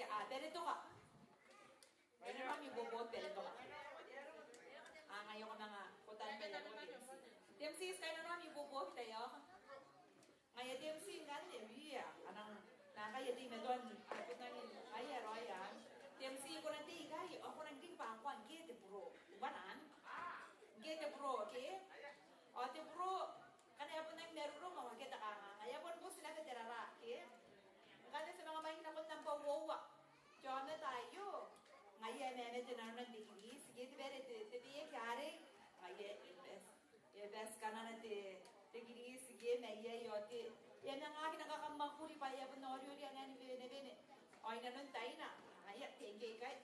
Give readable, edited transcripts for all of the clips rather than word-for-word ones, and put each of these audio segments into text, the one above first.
Pero ito ka. Pero naman yung bubot, pero ito ka. Ngayon ko na nga, putan pala mo, DMC. DMC, kaya naman yung bubot tayo. Ngayon, DMC, nga, anang, nakayati na doon, ako na yung, royan. DMC ko na di, kaya, ako nang di pa ako, ang gete bro. Banan? Gete bro, okay? O, te bro, kanaya po na yung meron ro, mawagita ka nga. Kaya po po sila katirara, okay? Kaya sa mga mahina ko ng bawawa. Diyan na tayo. Ngayon, may tinanong ng degree. Sige, tibiye kare. Ngayon, invest ka na ng degree. Sige, may yote. Yan ang akin nakakamakuri pa. Yan po na oryo yan nga ni Bene. O, inanon tayo na. Ngayon, tingkay.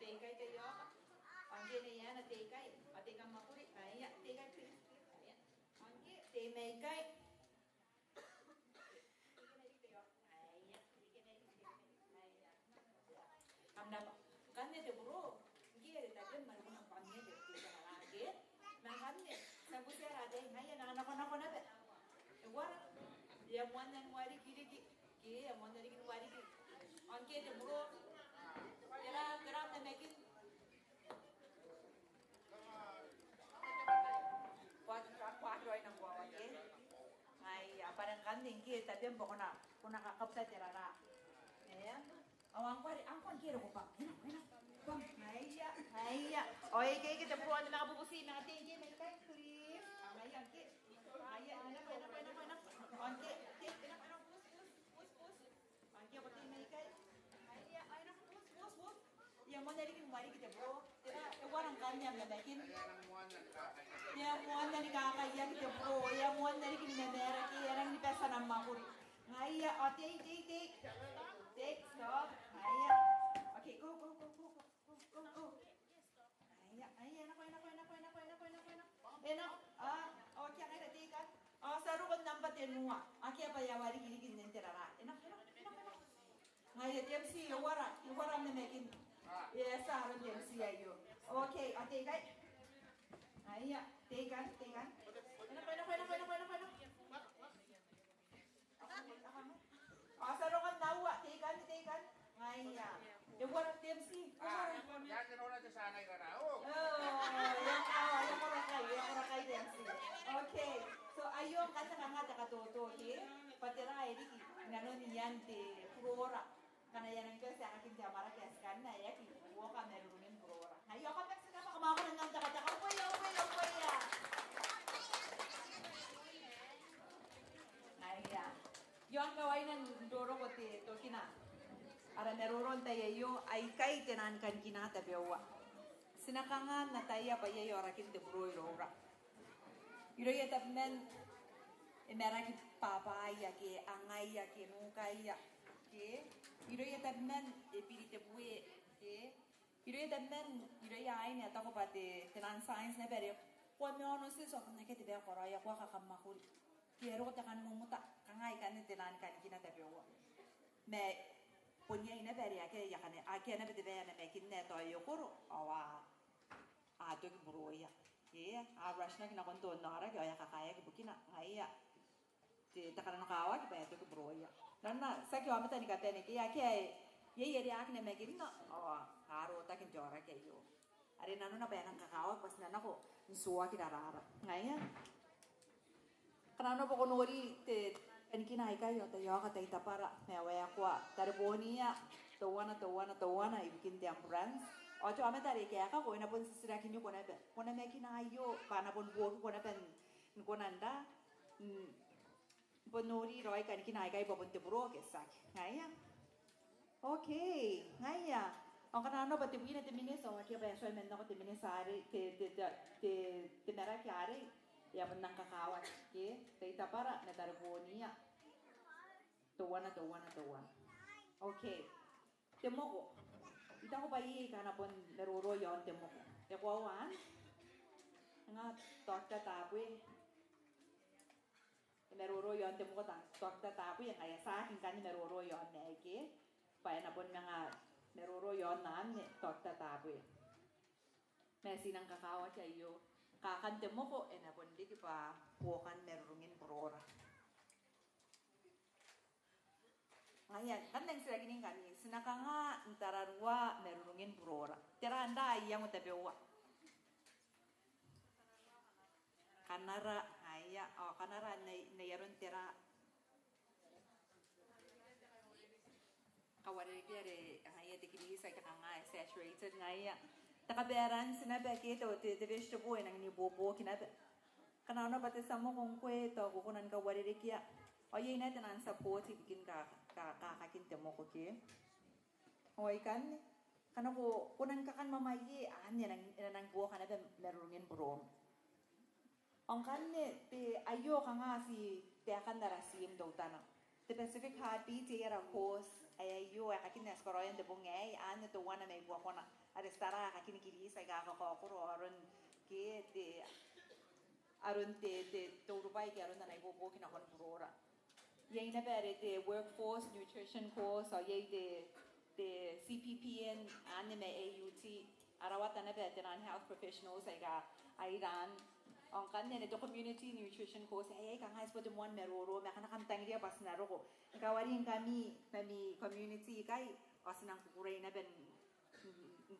Tingkay kayo. Ang gina yan na tingkay. O, tingkang makuri. Ngayon, tingkay please. Ngayon. Ang gina, tingkay. Amna kanne de bro gere ta kan man man panne de tiga lagi man kanne sabu sera de ngaya na na be war ya monan wari kiri ki ya monan kin wari ki anke de bro era na mekin kuat roi nang bawa ke ai parang kanne ki ta tempo kuna kakapsa terara ya awang pare, angkon kira ko pa. Bang, haya. Oy, kay kita pro na nakabubusi na tingin may kay turis. Ngayon ki. Haya, ana. Onke, pus. Angke pati may kay. Haya, ay na pus. Yang mo narikin wari kita bro. Tira, warang kanya na dakin. Yang mo narikakaya kita bro. Yang mo narikin na mera ki yarang ni pesa na makuri. Ngaya, take, stop. Ngaya. Okay, go. Ngaya, nako. Okay, kaya tika. Saru ko number 10 mo. Okay, pa yawari kiligin ng tirara. Enak. Ngaya, TMC, iwara na mekin. Yes, saru TMC ayo. Okay, kay. Ngaya, tekan. Enak. Sarukan nawa, tekan. Ngaya. Yung warang TMC. Ya, kinuna sa sanay ka na. Yung korakay TMC. Okay. So, ayun, kata nga katuto, okay? Patira, ediki, nanon yan, purora. Kanayan ang kasi aking jamara kasi kan na ya, kinuha ka meron purora. Ngayon, kapag sila makamako ng nang upaya. Ngaya. Yon kawai nan doro kote to kina. Ara meroron tayo ay kay tenan kan kina tabewa. Sinakangan na tayo pa yayo arakin te bro irora. Iroya tabnen emeraki papaya ke angaya ke nukaya ke. Iroya tabnen epirite bue ke. Iroya tabnen iroya ay na tako pate tenan science na bere. Kwa meono se so na ke te be koraya kwa kakamakul. Kero ta kan mumuta kangai kan tenan kan kina tabewa. Me punya ina beri ake yakane ake na bete be na me kinne to yokoro awa ato ki buroya. Ye a rashna kina konto nara ke ya kakaya ki bukina ngaya. Te takana kawa ki pa to ki buroya. Nanna saki wa meta ni katene ki ake ye ye ri akne me kinno awa karo ta kin jora ke yo. Are nanu na ba nang kakawa pas nana ko nsuwa ki darara. Ngaya Kanano po kunori te kanikina kayo tayo ka tayo para mewaya kwa tarbonia tawana ibikin te ambrans ocho ame tari kaya ka ko ina pon sisira kinyo ko na me kinayo pana pon buo ko na pen ko nanda ponori roy kanikina kayo babon te bro kesak ngaya okay ngaya ang kanano ba te buina te mineso kaya ba so men ko te minesari te mera kyare ya menang kakawat ke kita para na tarbonia tawana okay temoko ita ko pai kana pon daruro yon temoko te kwawan nga torta tapwe daruro yon temoko ta torta tapwe yang kaya sa akin kan daruro yon ne ke pa na pon nga daruro yon nan ne torta tapwe mesi nang kakawat ayo kakante mo ko na pondi ki pa puwakan merungin porora. Ngayon, kan nang sila kining kami, sinaka nga ntararwa merurungin burora. Tira anda iya mo tabiwa. Kanara, kanara na yaron tira. Kawari kaya ngaya tikili sa kakanga saturated ngaya. Takaberan sinabi kito te vegetable nang ni bobo kinabe. Kanana pati samo kung kweto kukunan kawari kaya. Oye na tanan support bikin kakakin temo ko ki. Oy kan kanako kunan kakan mamayi anya nang buo kanabe merungin brom. Ang kanne te ayo kanga si te akan darasim daw tanang. The Pacific Heartbeat era host ayo akakin naskoroyan de bungay anya to wana may buo kona arestara akakin kili sa kakakokuro aron ke te aron te turubay ke aron na naibobo kinakon burora. Yay na bere the workforce nutrition course or yay the CPPN anime AUT arawat na bere nan health professionals ay ran ang kanya na community nutrition course ay kang high school demon meroro makanakan tangriya pas naroko kawarin kami community kay asinang kukuray na ben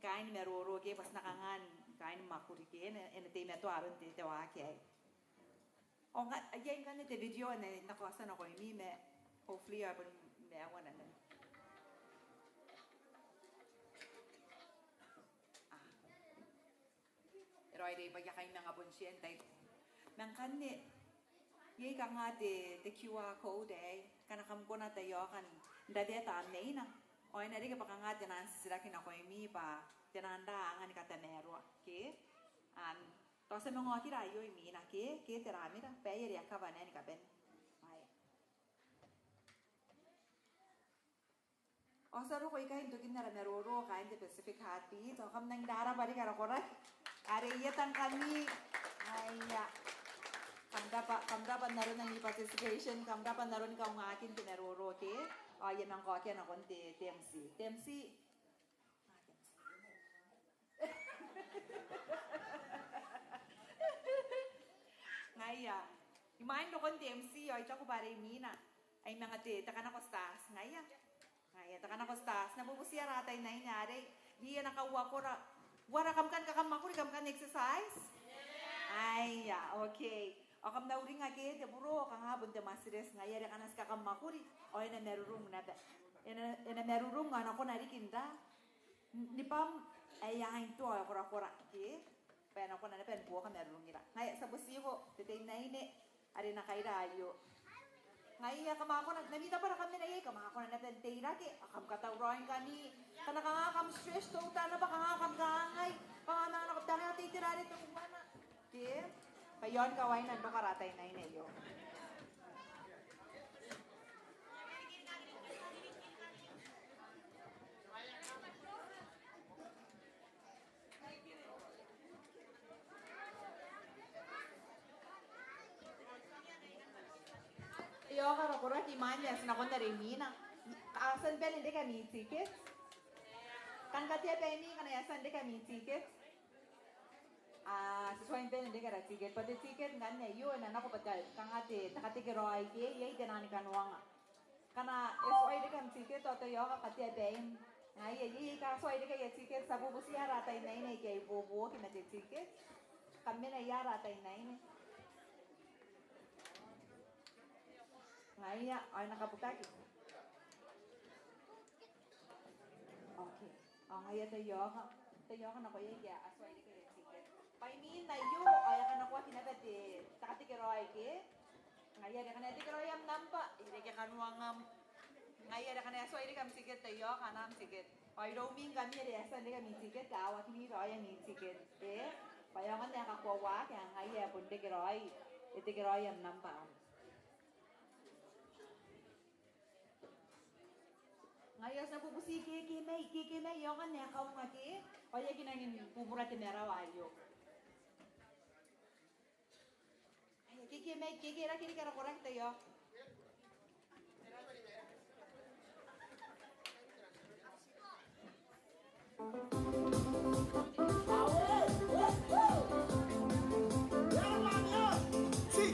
kain meroro ke pas nakangan kain makuri ke en te meto aron te wa ke ang ayay kan te video na nakasan ako mi me hopefully abon me awan na Roy day bagya kain nga bonsyente nang kanne yay ka nga the QR code kanakam ko na tayo kan dade ta nei na oy na ri ka nga tinan sila kinako mi pa tinanda angan ka temero ke to sa mga kira yo mi na ke terami ra pe yeri ka banen ka ben ay osaro ko ikain to kinara meroro kain the Pacific Heartbeat to kam nang dara bari ka rakora are iya tang kami ay kamdapan naroon ang participation kamdapan naroon ka ang akin tinaroro ke ayan ang kokya na konti TMC ngaya imain do kon TMC ay tako bare mina ay mga takana ko stars ngaya takana ko stars nabubusiya ratay na inyari di nakawa ko wara kam kan makuri kam kan exercise ay okay akam na uring age te buro kang habon te masires ngaya kanas kakam makuri oy na merurung na ba ena merurung nga nako na rikinda ni pam ay yain to kora ke pa na ko na pen buo ka merurung ira ngaya sa busiho te na ine ari na kairayo ngaya kama ako namita para kami na kama ako na pen teira ke akam katawroin kani kana ka kam stress to tana ba ka kam gangay pa na nakatanga titirari to kumana ke payon kaway na karatay na inayo. Yo karakura di manya sinakon na remina. Asan ben hindi kami tickets? Kan katia penny kana yasan hindi kami tickets? Sesuai ben hindi kara ticket. Pati ticket nga na yun na nako patal kang ate takatikiro ay yay ganani kanwanga. Kana SY hindi kami ticket to yo ka katia ben. Nga yay ka so hindi kaya ticket sa bubusi haratay na inay kay bobo kinati ticket. Kami na yaratay na inay. Ngaya ay nakaputaki. Okay. Ngaya tayo ka na ko ya asway di kaya ticket. Paimin na yo ay ka na ko kinabati takatikiro ay ke. Ngaya di ka na tikiro yam nampa. Ire ka kanwang ngaya di ka na asway di kam ticket tayo kanam ticket. Ay roaming kami ri asan di kami ticket awa kini ro ay ni ticket. Payangan na kakwawa kaya ngaya punte kiro ay itikiro yam nampa. Ngayos na pupusi kikimay yung kan niya kaung ngaki o yung kinangin pupura tinera wayo. Ay kikimay kikira kini kara korang tayo. Sí.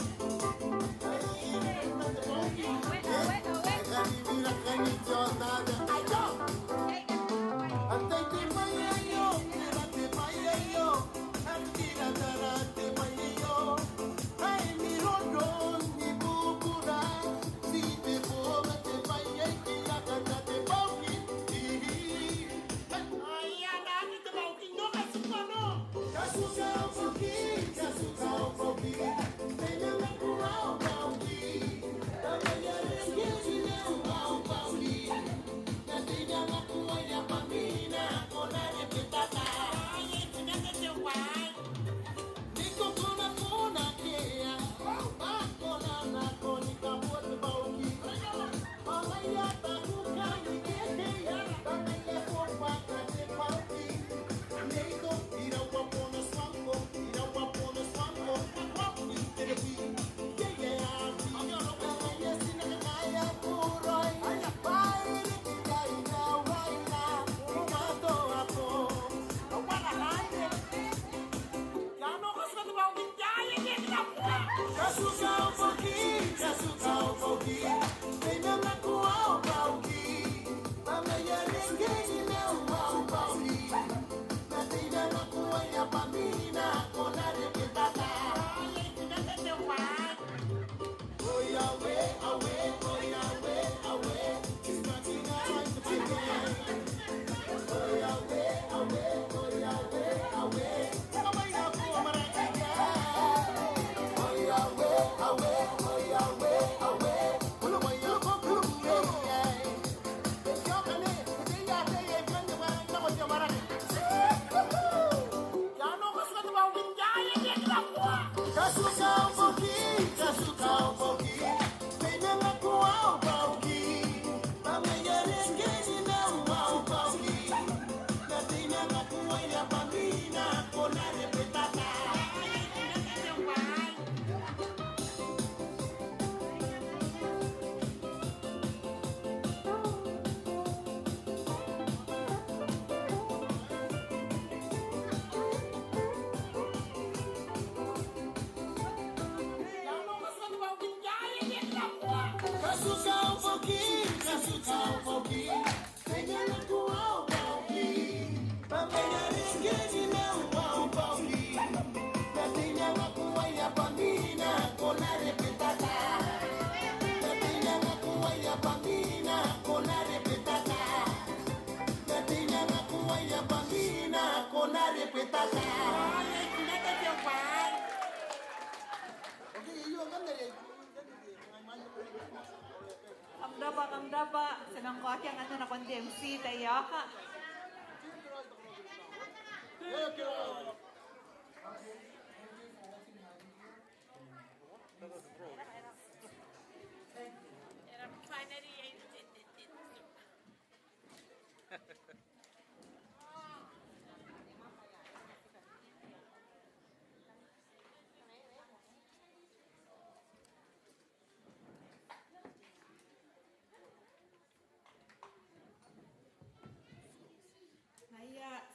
Ang daba, senang ko akyang ano na kundi MC tayo ka.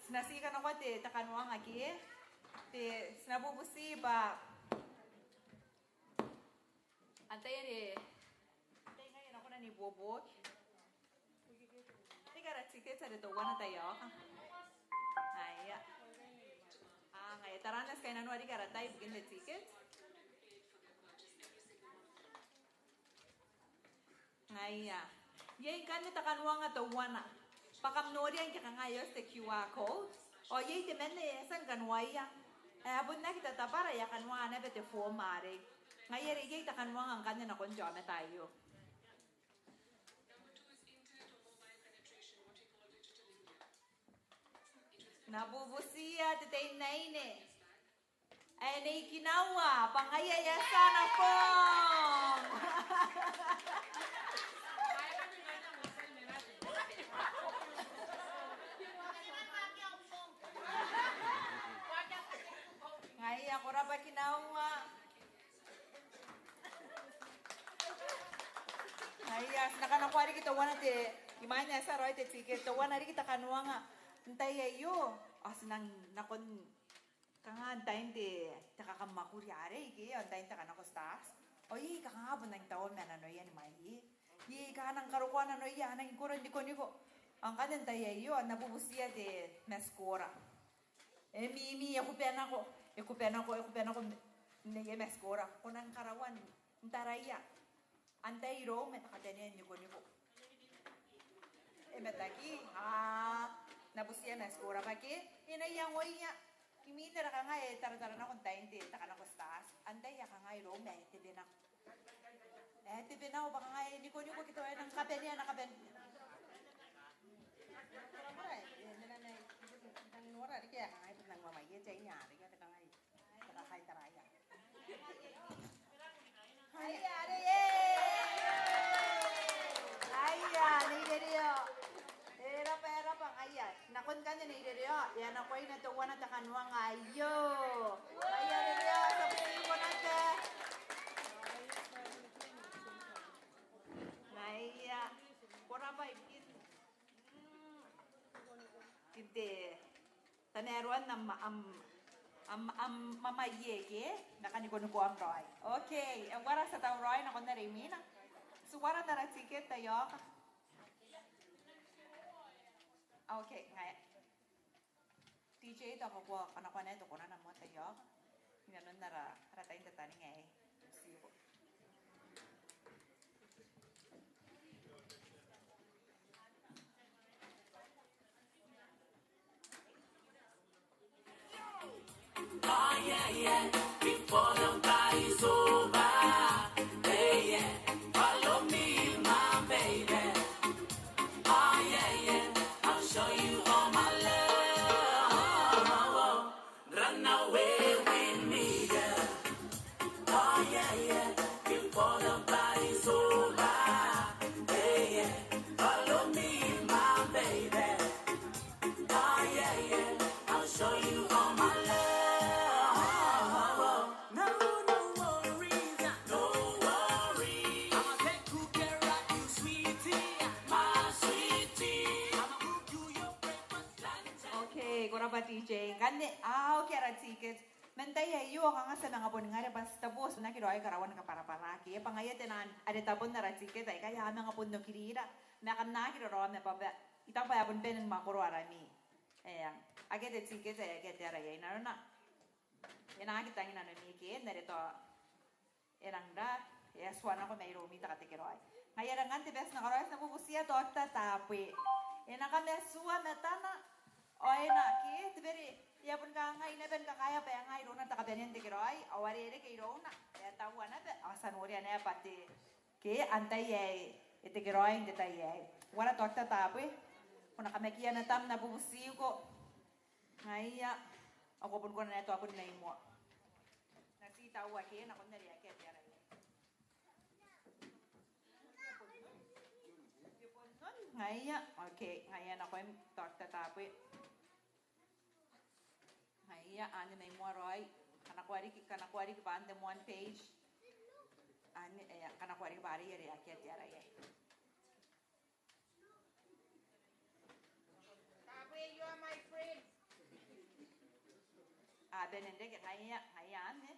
Sinasikan ako te takanwang aki te sinabubusi ba antay ngayon ako na ni Bobo teka tiket sa dito wana tayo ay ngayon taranas kayo nanwa di karatay bigin the ticket ay yay kan takanwang ato wana pakam nori ang kakangayos te QR code. O yay te menne sang kanwaya. Abun na kita tapara ya kanwa na bete formare. Ngayari yay ta kanwa ang kanya na konjo na tayo. Nabubusiya te tay naine. Ay nay kinawa pangayaya sana pong. Ay, ako raba kinawa. Ay, nakanakwari kita wana te, imanya sa roy te tiket, to wana ri kita kanwa nga. Antay ayo, nang nakon kanga antayin te, takakamakuri are, iki, antayin takanakostas. O yi, kakangabon ng taon na nanoy yan, mahi. Yi, kahanang karukuan nanoy yan, ang ikuran di ko niko. Ang kanyan tayo ayo, nabubusiya te, meskora. Mimi, ako pena ko. Aku pena ko nege meskora konang karawan ntaraya antai ro metakatene niko metaki nabusia meskora pake ina yang oya kimi tara kanga tara na kontain te takana ko stas antai ya kanga ro me te bena o baka ngai niko kito ay nang kapenya na kapen nang nora di kaya kanga nang mamaya chay nya di kaya taraya. Era pang ayat. Nakon kanya ni Rio. Yan ako ay natuwa na takanwang ayo. Ayo Rio, sabihin ko nate. Naya. Kora ba ikin? Hindi. Taneruan na mama yeke nakani kono ko am Roy. Okay, and wara sa taw Roy na kon na remina. So wara na ticket tayo. Okay, ngay. DJ ta ko kana ko na to ko na mo tayo. Ngayon na ra tayo tani ngay. Sigo. Oh yeah, yeah, before the party's over. Hey, yeah, follow me, my baby. Oh yeah, yeah, I'll show you all my love. Run away with me, girl. Oh yeah, yeah, before the party's over. Hey, yeah, follow me, my baby. Oh yeah, yeah, I'll show you all my love. No, no worries, no worries. I'ma take good care of you, sweetie, my sweetie. I'ma cook you your breakfast, lunch. Okay, gora ba DJ? Gani, okay ra ticket. Mentay ayo kanga sa mga pon ngare basta boss na kiro ay karawan ka para ki pangaya tenan ada tapon na ra ticket ay kaya mga pon no kirira na kan na kiro ro na pa itang pa pon penen makoro arami. Ayan, agad at ticket ay agad ara ay na. Ina kita ngina na miki na rito erangda yes wana ko may romi ta katikiro ay. Ngaya rangan te bes na karoy na bubusia to ta tapi. Ina ka mesua metana oy na ki tiberi ya pun ka ngai na ben ka kaya pa ngai ro na ta ka benen te kiroi awari ere ke ro na ya tahu ana be asan ori ana pati ke antai ye ete kiroi de tai ye wala to ta tapi kuna ka mekia na tam na bubusi ko ngai ya ako pun ko na to ako na imo na si tahu ke na kon na ria ke tera ye ngai ya okay ngai ya na ko to ta tapi Iya, ane na imo Roy. Kanakwari ki pande mo one page. Ane kanakwari bari yeri akia tiara ye. Kabe, you are my friend. Benende ke ngaya ane.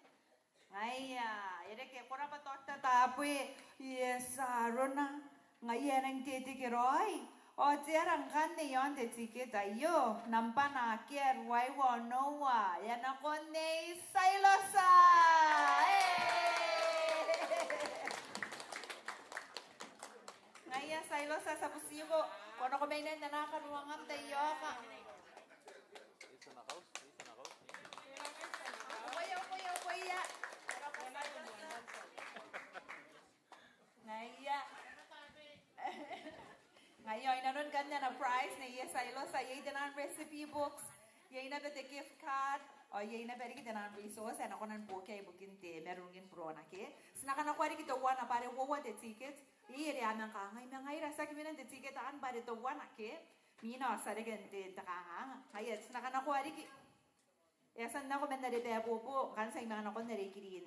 Ngaya, yere ke kora pa torta tapwe. Yes, arona. Ngaya nang tete ke Roy. O tiarang kan ne yon te tiket ayo nampana kier wai wa noa ya na konne sailosa ngaya sailosa sa pusigo kono ko mainan na nakaruangan tayo ka Kuya ngaya Ngayon, nanon kanya na prize na iya saylo sa iya danan recipe books, iya na bete gift card, o iya na bete danan resource, ano ko nan book ay bookin te merungin pro na ke. Sinakan ako ari kito wana pare wawa te ticket, iya ri amang ka ngay mga ira sa kiminan te ticket an pare to wana ke. Mina sa regen te takanga. Ngayon, sinakan ako ari ki. Yasan na ko men na de po kan sa mga ako na rekirin.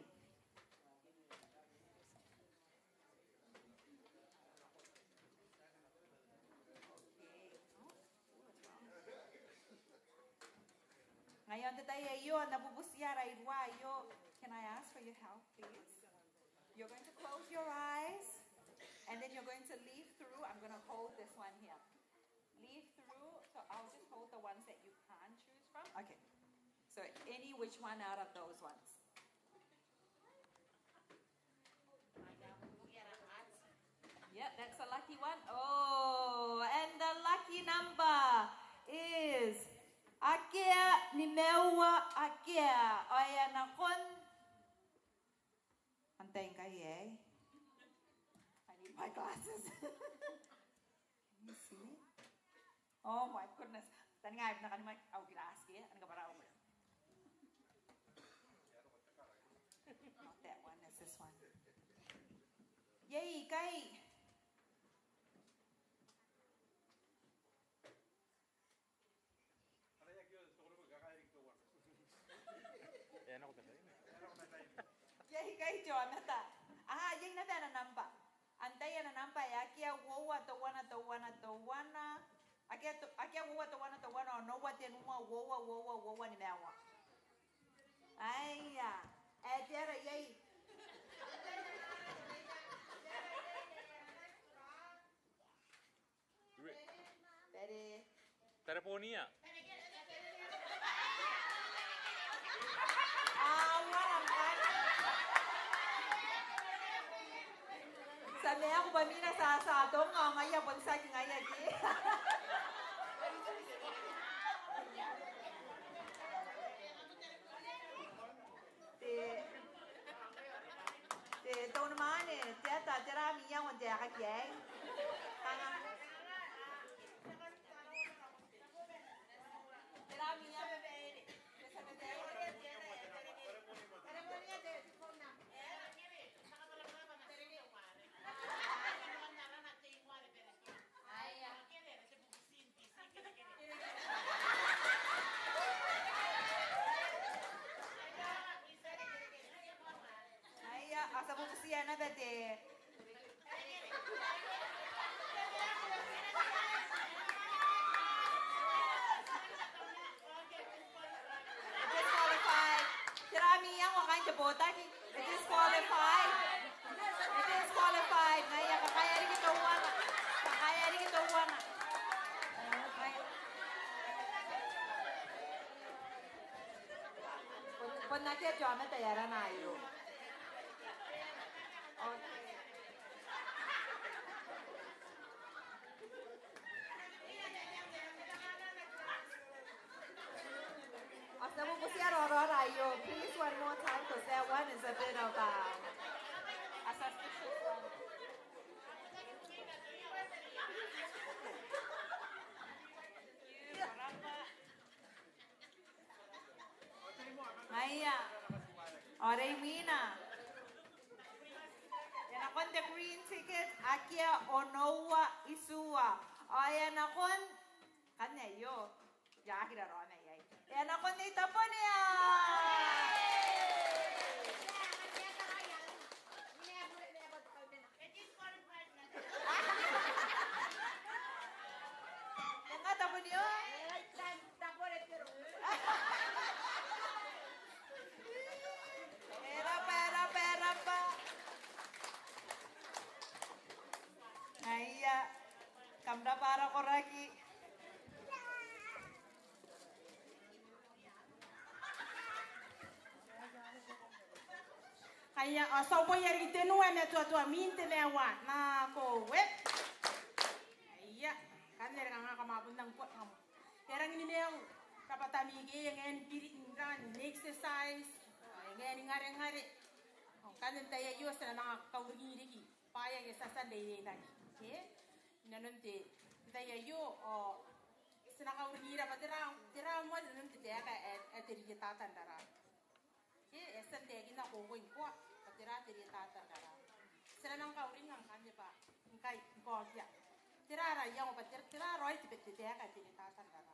Ngayon tayo yun, nabubusyara yo. Can I ask for your help, please? You're going to close your eyes, and then you're going to leaf through. I'm going to hold this one here. Leaf through, so I'll just hold the ones that you can choose from. Okay. So any which one out of those ones. Yep, that's a lucky one. Oh, and the lucky number is Akia nimeua akia. Oya na kon. Antayin kayo eh. I need my glasses. Can you see? Oh my goodness. Tani nga, na kanimay. Aw, glass kaya. Ano ka para ako? Not that one, it's this one. Yay, kay. Yay, kay Jonathan. Yay na tayo na nampa. Antay na nampa. Akia wowa to wana. Akia wowa to wana. No wa tenuma wowa ni mewa. Ayya. Tera yay. Ready. Telefonia. Walang kan. Sabi ako ba mina sa atong ngaya bonsai ngaya di. Te tao naman tiata tira miya wan dia kakye. Tangan. Tira miya bebe. Asa mo siya na bete. Disqualified. Tirami yang wakan jebota ki. Disqualified. Disqualified. Ngaya kakaya rin kita uwan. Kakaya rin kita uwan. Pon natin jama tayara na ayo. Asa mo siya rorora yo. Please one more time because that one is a bit of a suspicious one. Maya. Oray Mina. Yan akon the green ticket. Akia Onowa Isua. Ayan akon. Kanya yo. Yakira rona yay. Yan akon ni Taponia. Yan ka Taponia. Pera pa. Ayya. Kamda para ko lagi. Kaya so mo yari tenuan na tua minte na wa na ko wet. Iya, kan der nga kamabundang pot ngam. Terang ini neo dapat tamigi yang diri ingran exercise, yang ngare-ngare. Kan taya yo sa na kauri diki. Paya ke sasan dei tadi. Okay? Nanonte taya yo sina kauri dapat tira mo nanonte taya ka teri tatan dara. Okay, esan taya gina ko ko tira tatan dara. Sina nang kauri ngam kan pa. Ingkai ko ya. Tira ra yang pa tira roi tibet taya ka teri tatan dara.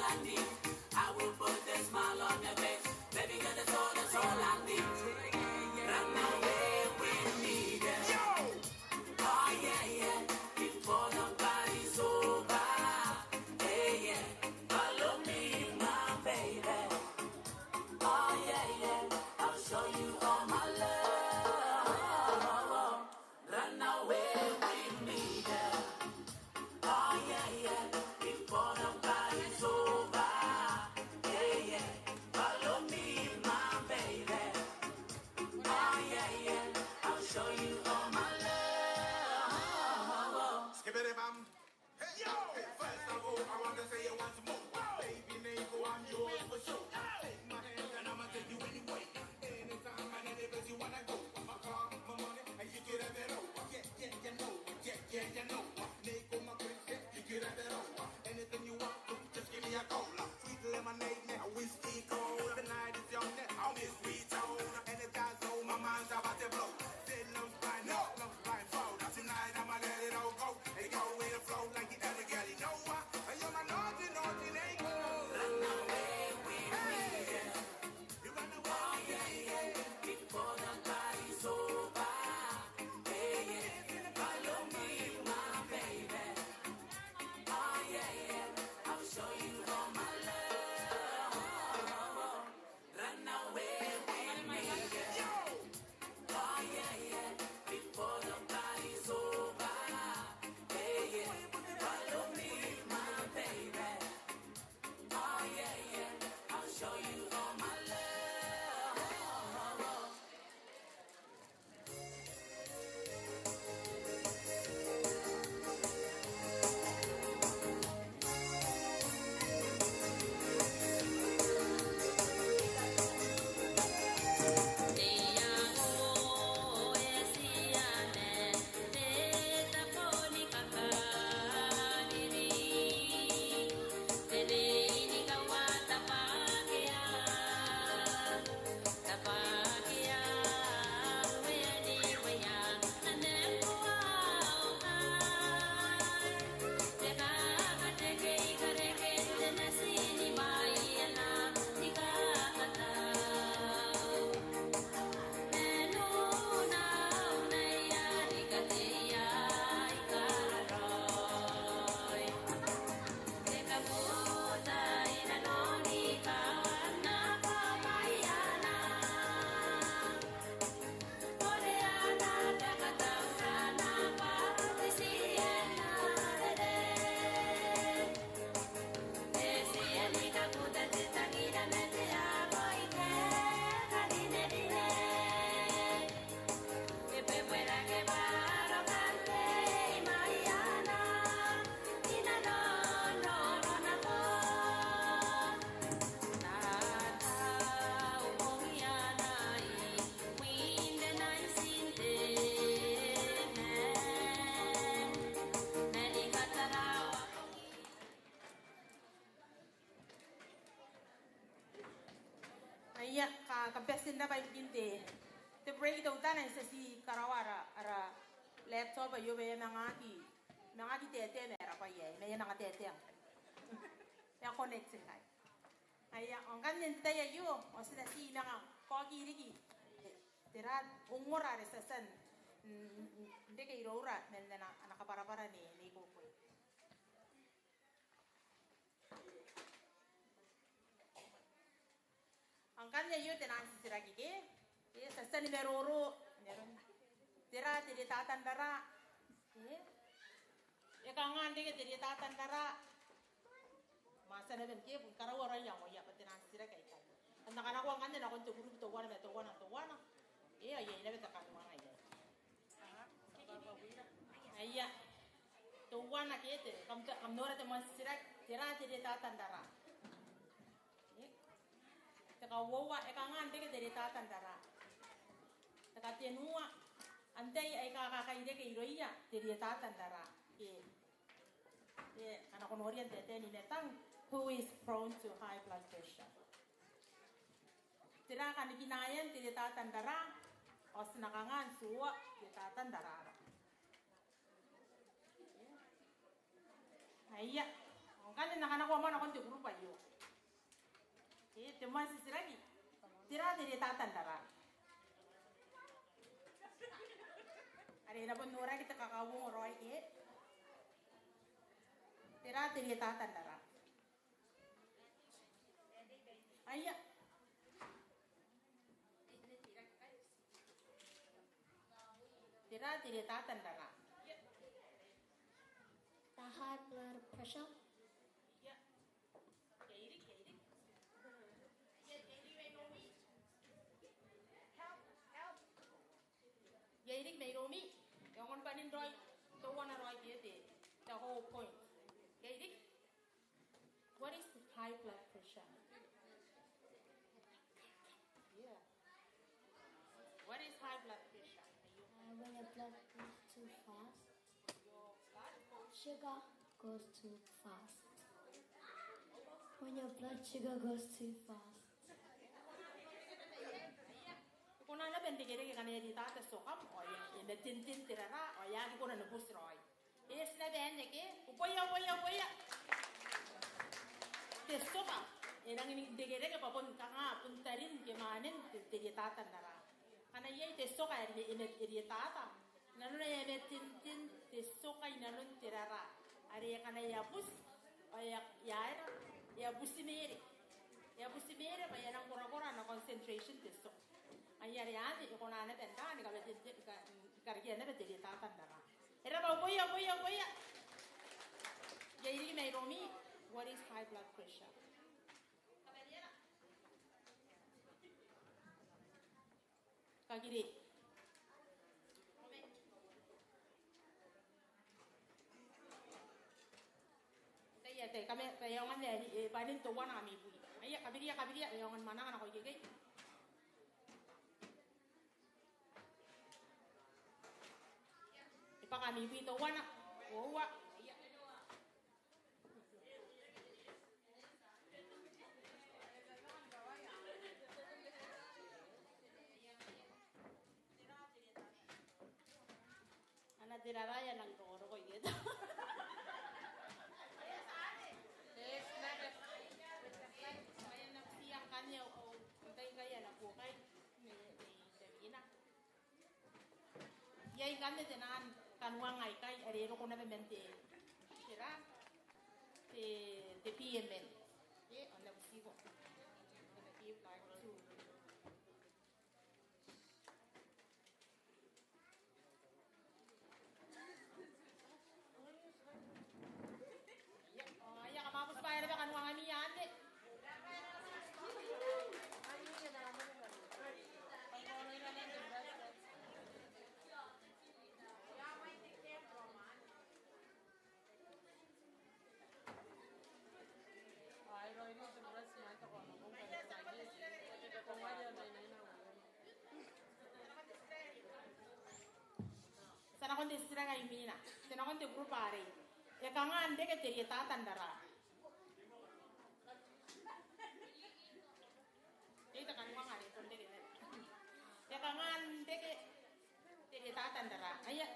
I need. I will put a smile on your face. Baby girl, that's all I need. Run away with me, girl. Oh yeah, yeah. Before the party's over. Hey, yeah. Follow me, my baby. Oh yeah, yeah. I'll show you all my love. Run away with me, girl. Oh yeah, yeah. Before the party's over. Yeah, yeah. Follow me, my baby. Oh yeah, yeah. I'll show you all my love. Skibbity bam. Hey, yo! Hey, first of all, I want to say it once more. Baby, Nico, I'm yours for sure. Take my hand and I'ma take you anyway. Anytime and any place you wanna go. My car, my money, and you get at that over. Yeah, yeah, you know. Yeah, yeah, you know. Nico, my princess, you get at that over. Anything you want to, just give me a cola. Sweet lemonade now, whiskey cold. The night is young now, I'll miss sweet tone. And the guys know my mind's about to blow. Said love's blind, no, love's blind, fold. Tonight I'ma let it all go. They go with the flow like you ever get it. Know what? You're my naughty, naughty neighbor. Run away with me, girl. You run away. Oh yeah, yeah. Before the party's over. Hey, yeah. Follow me, my baby. Oh yeah, yeah. I'll show you all my love. Run away with me, girl. Oh yeah, yeah. Before the party's over. Hey, yeah. Follow me, my baby. Oh yeah, yeah. I'll show you all my love. Iya, ka besin da bai ginte. Te break do tana se si karawara ara laptop yo be nangati. Nangati tete me ra pa ye, me nanga tete. Ya connect kai. Iya, ongan ninte ya yo, o se da si nanga ko ki riki. Tera ungora re sasan. Ndeke irora men na anaka para ni ko ko. Angkanya yo tenan siragi ke, sasa ni meroro, tera tiri tatan dara, kangan deke tiri tatan dara, masa na ben ke karawara yang mo ya tenan siragi kai. Anda kana ko angkanya na kon to group to wana, iya na beta kan wana iya. Iya, to wana ke te, kam nora te mas siragi, tera tiri tatan dara. Taka wawa kangan deke dari tatan dara. Taka tenua antai ai kakak deke iroia dari tatan dara. Anak konorian tete ni netang who is prone to high blood pressure. Tira kan kinayan dari tatan dara os nakangan suwa dari tatan dara. Iya, kan nak ko man akon te grupa yo. teman sisiragi. Tira diri tatan dara. Ari na bonora kita kakawong roy ke. Tira diri tatan dara. Ayya. Tira diri tatan dara. The high blood pressure. Ya. Kairik. Kairik may romi. Yung on panin roy. To wana roy kete. The whole point. Kairik. What is the high blood pressure? Yeah. What is high blood pressure? When your blood goes too fast, Your blood goes. sugar goes too fast. When your blood sugar goes too fast. Kuna na bende kere ke kana yadi tata sokam o ya ina tintin tirara o ya ki kuna na bus roy. Es na bende ke upoya. Te soka ina ngini de kere ke papon kanga puntarin ke manen te tata nara. Kana ye te soka ina iri tata. Nanu na ya tintin te soka ina nun tirara. Are kana ya bus o ya busimere. Ya busimere ba ya nang kura na concentration te soka. Ayari andi ko na na benda ni ka bete kargia na bete tata ndara era ba boya yairi mai romi. What is high blood pressure? Kagiri te kame yang ane panin to wana mi bui ayya kabiria yang mana na ko gege. Kami pito wana, owa. Anak diraraya ng toro ko gitu. Yes, nabe. Kaya na siyang kanya o kaya na po kay ni Davina. Yay kanya tenan kanuang ay kay arero ko na mente sira te PMN on the sigo on the give like to ya kamapos pa ba kanuang ami yan sana kon destra ga imina sana kon te grupare ya kangan de ke teri tatan dara ita kan wa ngari kon de ya kangan de ke teri tatan dara aya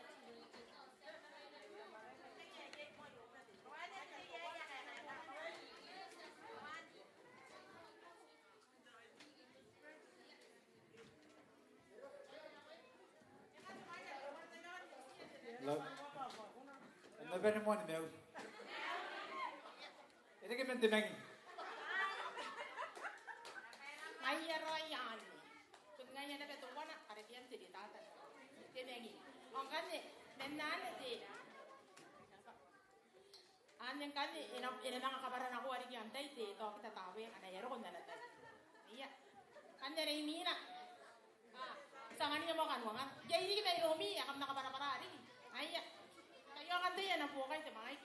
No bene mo ni meu. Ede ke mente mengi. Ayya royan. Kun ngaya na beto wana are pian te tata. Te mengi. Ong kanne menane te. Aneng kanne ina nang kabaran ako ari ki antai te to kita tawe ana yero kon dala tai. Iya. Kanne re mina. Sangani mo kanwangan. Jairi ki mai romi ya kam nakabara-bara ari. Ayya. Kayo kan te na po kay te mai.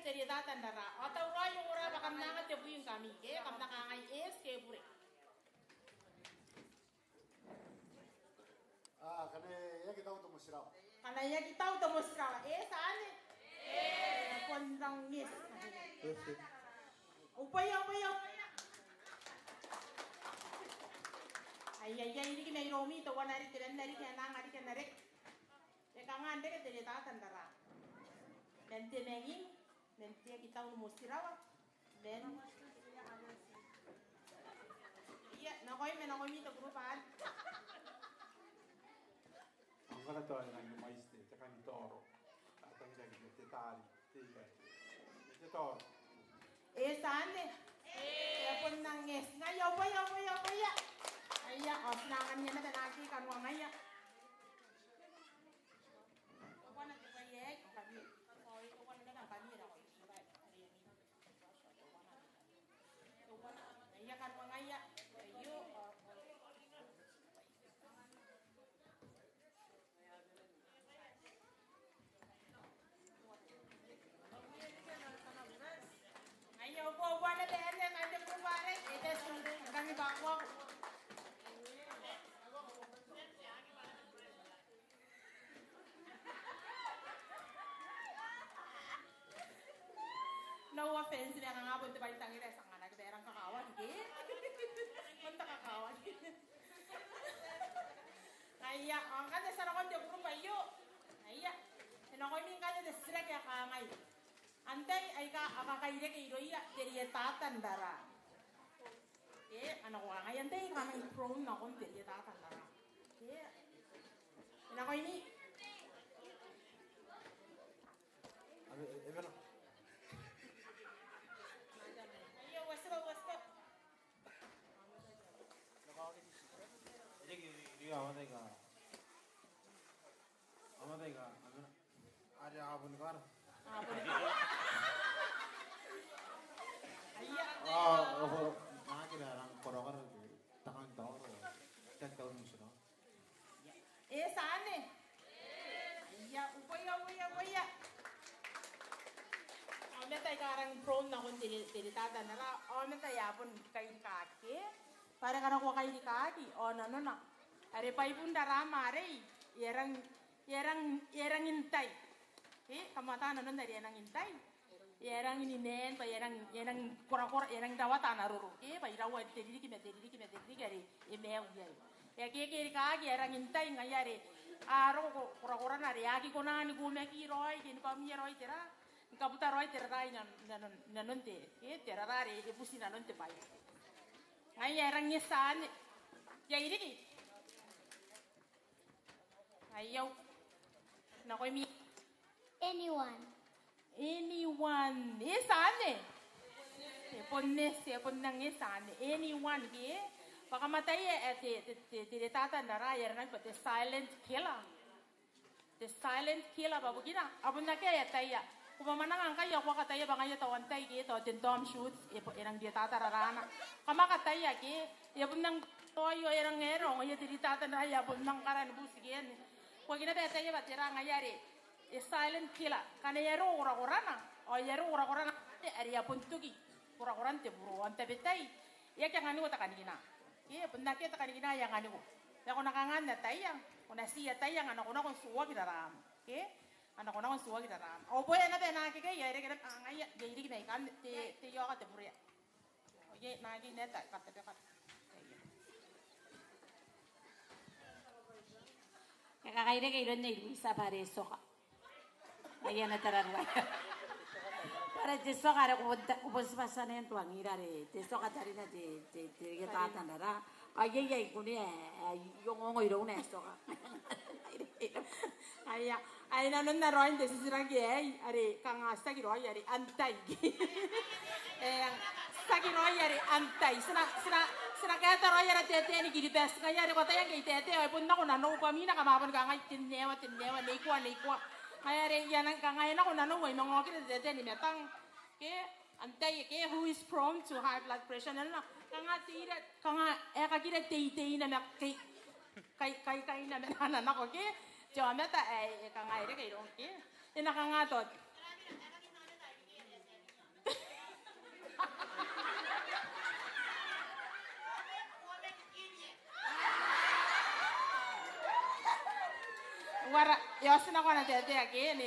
Jadi tatan dara atau rayu ora bakam nangat te buing kami ke kam nakangai es ke pure Kane ya kita untuk musyraf. kana ya kita udah musra ane pondang yes upaya Ayya ini kina iromi to wanari tiran dari kena ngari kena rek. Ya kangan dek dari tatan dara. Dan temengin dan kita musirawa. Dan iya nakoy to grupaan. Ancora torna in maestri, te cantoro. Attenta che te tali, te toro. Sane. Ya pun nangis. Ngayo apa ya. Ayya osnangan niya na tanaki kanwa ngaya. Kawan na tibayek kami. Sorry kawan na kami ra ko. Ayya kanwa ngaya. Ayo. Ayo po na den yang ada pare. Ite kami bakwa. No offense dia nga punta pa itang ira sa anak derang kakawan gitu. Punta kakawan. Kaya ang kada sa rakon de grupo ayo. Kaya sinakoy min kada de sira kaya kamay. Antay ay ka akakaire kay iroya deriya tatan dara. Ano ko nga antay kamay prone na kon deriya tatan dara. Sinakoy mi. আমাদের가 아래 아버님 가라. 나기랑 걸어가라. 당한 다오로 됐다고 무시라. Sane. Iya, upaya. Ame tay karang prone na kon dili tata na la. Ame tay yapon kay kaki. Para kana ko kay kaki. Ono na. Are pay punda rama are. Yerang intay. Kamata na nun dari yerang intay. Yerang ininen pa yerang kura-kura yerang dawata na ruru. Pa irawa dili kari imew yari. Ya kiri kaki yerang intay ngayari. Aro ko kura-kura na yaki ko na ni gumeki roy din pa mi roy tera. Kabuta roy tera rai nanon te. Tera rari ibusi nanon te pai. Ngayarang nyesan. Ya ini. Ayaw. Nakoy mi. Anyone. Sane. Sepon nang sane. Anyone ki. Pakamatay ti tatan dara yer nang the silent killer. The silent killer babu gina. Abun na kaya taya. Kumamanang ang kaya ko kataya bangaya tawan tay ki to den tom shoot erang dia tata rarana. Kamakataya ki. Yabun nang toyo erang ngero ngaya ti tatan dara yabun nang karan busigen. Ko gina betaya batira ngayari. A silent killer. Kana yero ora-orana. O yero ora-orana. Ari apuntugi. Ora-orante buru. Ante betay. Ya kaya ngani ko takanina. Benda kita takanina yang ngani ko. Ya ko nakangan na tayang. Ko nasiya tayang anak ko na kung suwa kita ram. Anak ko na kung suwa kita ram. O boy na be na kaya yere kaya ngaya. Jadi kina ikan te yo ka te buru ya. Oye nagi neta kata be kata. Kakaire kay ron na isa pare soka. Ayan na taranwa. Para teso kare ubos pasana yan tuang irare. Teso katari na te kita tandara. Ay kuni yung ongoy ro na soka. Ay nanon na roin te sisiragi are kang sagi roy are antay. Sagi roy are antay. Sina kaya roy are tete ni gidi bes kaya are kota yang kay tete ay punna ko nano pamina kamapon ka ngay tinnewa neikwa. Kaya rin yan ang kangayon ako nanong may mga okit ni metang antay who is prone to high blood pressure na kanga kagire tei na kay na menanan ako jo meta kangaire kay ron ina kangatot wara yosin ako na tete again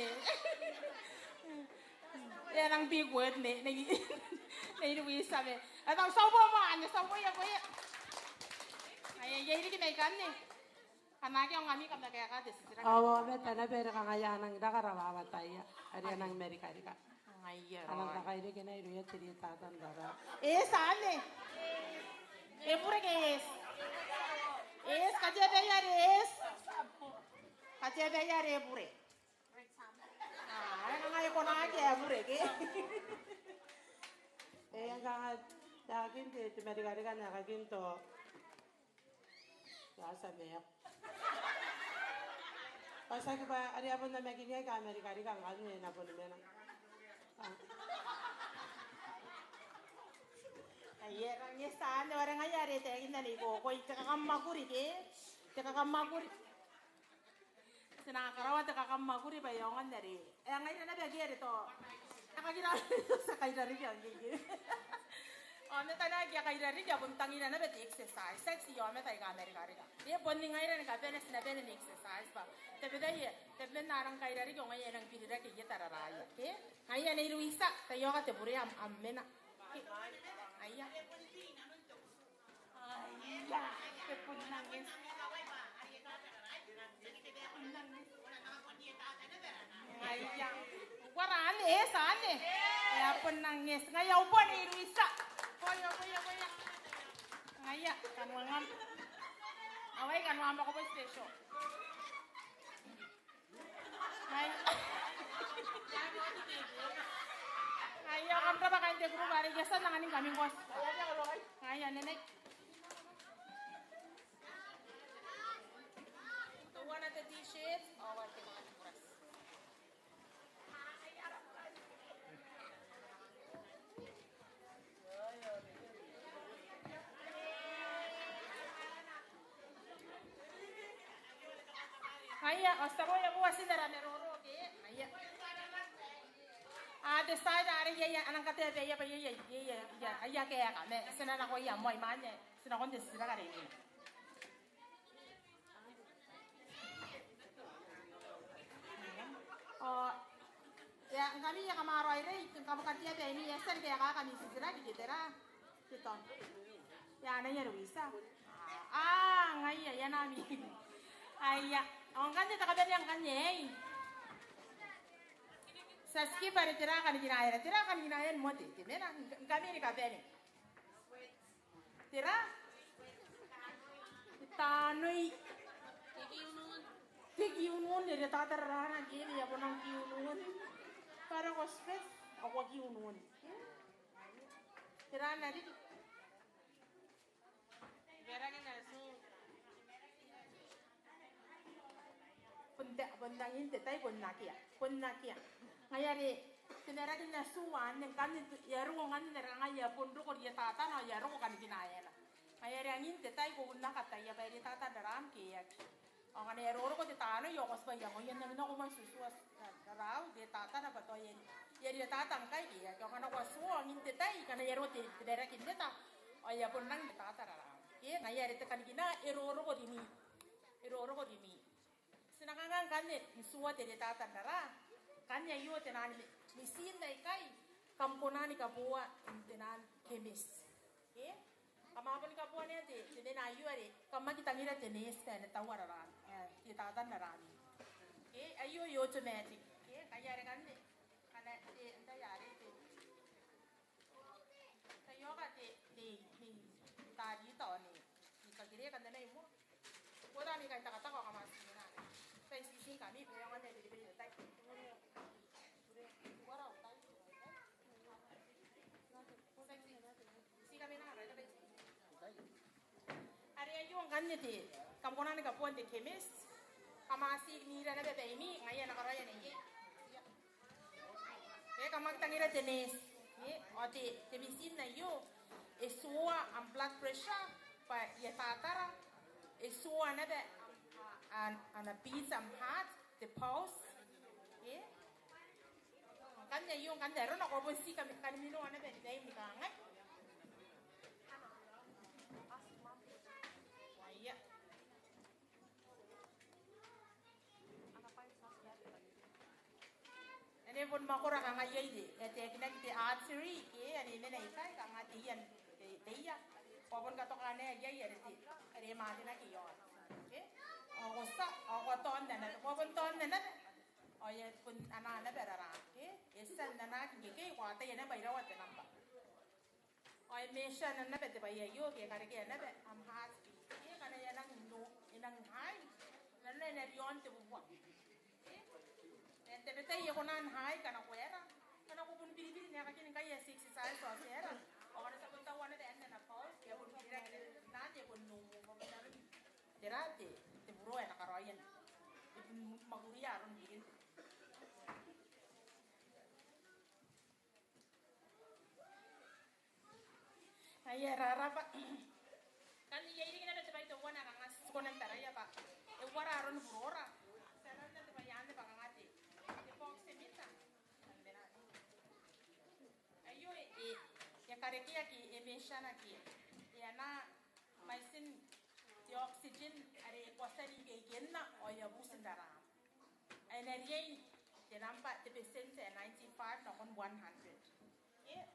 yan ang big word na inuwi sabi atang saubo mo ano saubo ya kuya ay Jadi kita ikan nih. Karena kami kami kayak kade sih. Awo beta na bere kang aya nang dakara bawa taya. Ari nang Amerika rika. Iya. Anang takai de kena iru ya cerita tandara. Sane. Pure que es kaje beya res. Kaje beya re pure. Nang ay ko na ke pure ke. Yang kang yakin de Amerika rika na yakin to. Ya sameyak. Pasal kita ada apa namanya kini kan Amerika rika kan ni na pun mana. Iya, orangnya sana orang aja ada yang ini kok cakap makuri ke, cakap makuri. Senang karawat cakap makuri bayangan dari, yang ini ada bagi ada tu, yang kita sakai dari yang gini. Ane tanah dia kai dari dia pun tangi nana beti exercise, seksi yo ame tai kamera kari. Dia pun ni ngai nana kape nes nape ni exercise ba. Tapi dah ye, tapi narang kai dari kau ngai nang pilih dah kaya tararaya. Okay, ngai ane iruisa, tayo kate puri amena. Ayah. Ayah, pun nangis. Ayah, warane sane. Ya pun nangis. Ngaya upo ni Luisa. Koya. Ngaya kan wangam. Awai kan wangam ako station. Ngaya. Ngaya kan berapa kan dia guru bari jasa nanganin kami bos. Ngaya nenek. One of the t-shirts. Oh, what the man press. Ngaya, hasta voy a buat sih darah neroro, okay? Ngaya. Ada saya dari ya anak kata ya ya kayak kami. Senang aku ya mau mana? Senang aku desi lah kali ini. Oh, ya kami ya kamar air kamu kerja apa ini ya sen kayak kami sisira gitu lah, gitu. Ya anaknya Luisa. Ngaya ya nami. Ayah, orang kan tidak ada yang kan nyai. Saski pada tirakan ginayan moti. Gimana? Kami ni kabel. Tira? Tanui. Tiki unun dari tata rana gini ya ponang kiunun. Para kospes, aku kiunun. Tira nadi. Gara kan nasu. Bundangin tetai punnakia. Ngayari tinera kan nasuan yang kan ya ruangan tinera ngaya pundu ko dia tata no ya ruangan kan kinaya na. Ngayari angin tetai ko bunda kata ya bayari tata daram kiya. Ang ya roro ko titano yo kos bayang ko yan namin ako masusuas daraw dia tata na bato yan. Ya dia tata ang kay kiya. Kung ano ko suang angin tetai kana ya roro tinera kin teta. Aya punang tata daram. Kiya ngayari tekan kina eroro ko dimi. Sinakangan kanit suwa tede tata dara kanya yo tenan misin dai kai kamponani kapua tenan chemist ke kamapon kapua ne te na yo are kamma kita ngira tenes kan tawara ti tata narani ke ayo yo automatic ke kaya re kanne kana te enta yare te tayo ka te ni tadi to ni kagire kan na imo wala ni kai takata ko kamasi na saya sisi kami bayangan dari diberi detai. Si kami nak ada detai. Hari ayu ang kanya ti, kamu nani kapuan ti chemist, kamasi ni rana bebe ini ngaya nak raya ni. Kamu kita ngira jenis, oti chemisin na yo, esua am blood pressure, pa ya tatara, esua na be. And a beat some heart, the pulse. Okay? Kanya yung kanya ron ako po si kami mino ana ben day mi kangai. Waya. Ane pun makura kanga yai de. Ate kina kite artery ke ani nena ikai kanga tiyan. Teya. O Popon katokane ya ya reti. Are mati na ki yon. Okay? O kosta o ton na popon ton na. O ya kun ana na berara. Okay? Esa na na ki ke ko ata ya na bayra wa namba. O mesha na na bete bayya yo ke kare ke na be am hat. Ye kana ya nang no inang hai. Na na yon te buwa. Ente bete ye konan hai kana kuera. Kana ko pun bili-bili na kakin kaya 6 size so sera. O kana sa punta wana de na pause ya pun direct na te pun no mo na derate te buro ya karoyen. Ipun maguria ron bikin. Ayah rara pak. Kan iya ini kita coba itu wana kangas konen taraya pak. Wara ron burora. Sekarang nanti pak yande pak ngati. Ipok semita. Ayo ya kareki aki emeshana ki. Ya na maisin di oksigen are kwasani ke genna o ya busin dara. Energi de nampak de percent 95 nakon 100.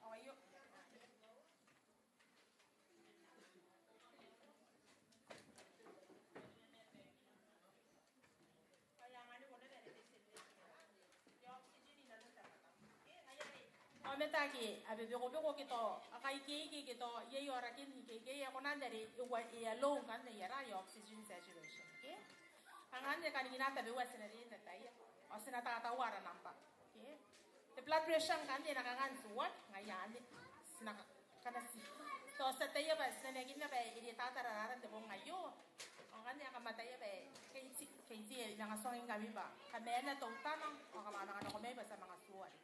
Ayo. Metaki abe bego kita akai keke kita ye ora kin keke ya konan dari ya low kan ya ra ya oxygen saturation okay angande kan ina tabe wasna ri na tai osna ta wara nampak okay the blood pressure kan dia nakangan suat ngayane sina kana si to sa tai ba sna gina ba iri ta tarara de bong ayo angande ka matay ba kay nga songin kami ba kamena to tanang o kamana ko may ba sa mga suat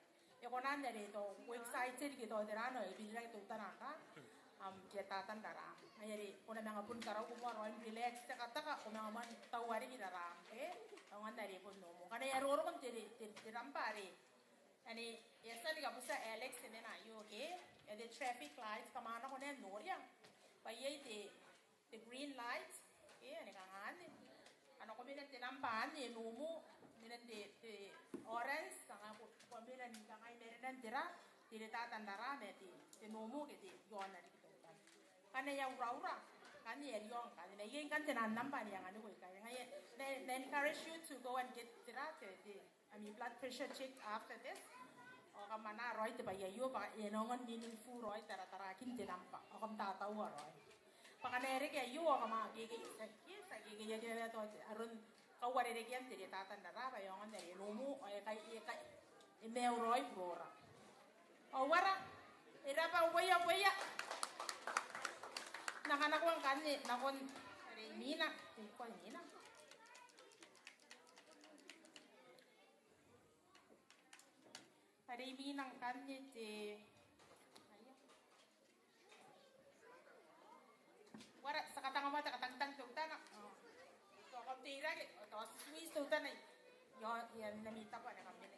konan dari itu website gitu derano bilang itu tanaka ketatan dara ayari konan nga pun karaw kumaro relax kata ka konan man tawari dara konan dari pun no kana yaroro kon tirampari ani yasa ni kapusa Alex ne na yo okay the traffic lights kamana konan noria payay the green lights ani kangan ano ko bilang tinampaan ni numu minan de orange kanga ko minan kanga merenan dira direta tandara meti de nomu ke di yona di kita kana yang raura kan ye yong kan ne yen kan tenan namba ni yang anu ko ka yang they encourage you to go and get dira blood pressure checked after this o kamana roi te baya yo pa ye nongon meaningful roi tara kin te nampa o kam ta tawa roi pakane re ke yo kama ge ya to arun kawari regian dari tatan daraba yang dari nomu kai email roy brora wara irapa waya nakana ko kan ni nakon dari mina ko mina dari minang kan ni wara sakatang mata katang tutana kung tira ke, tapos squeeze tutan na yan namita pa na kami.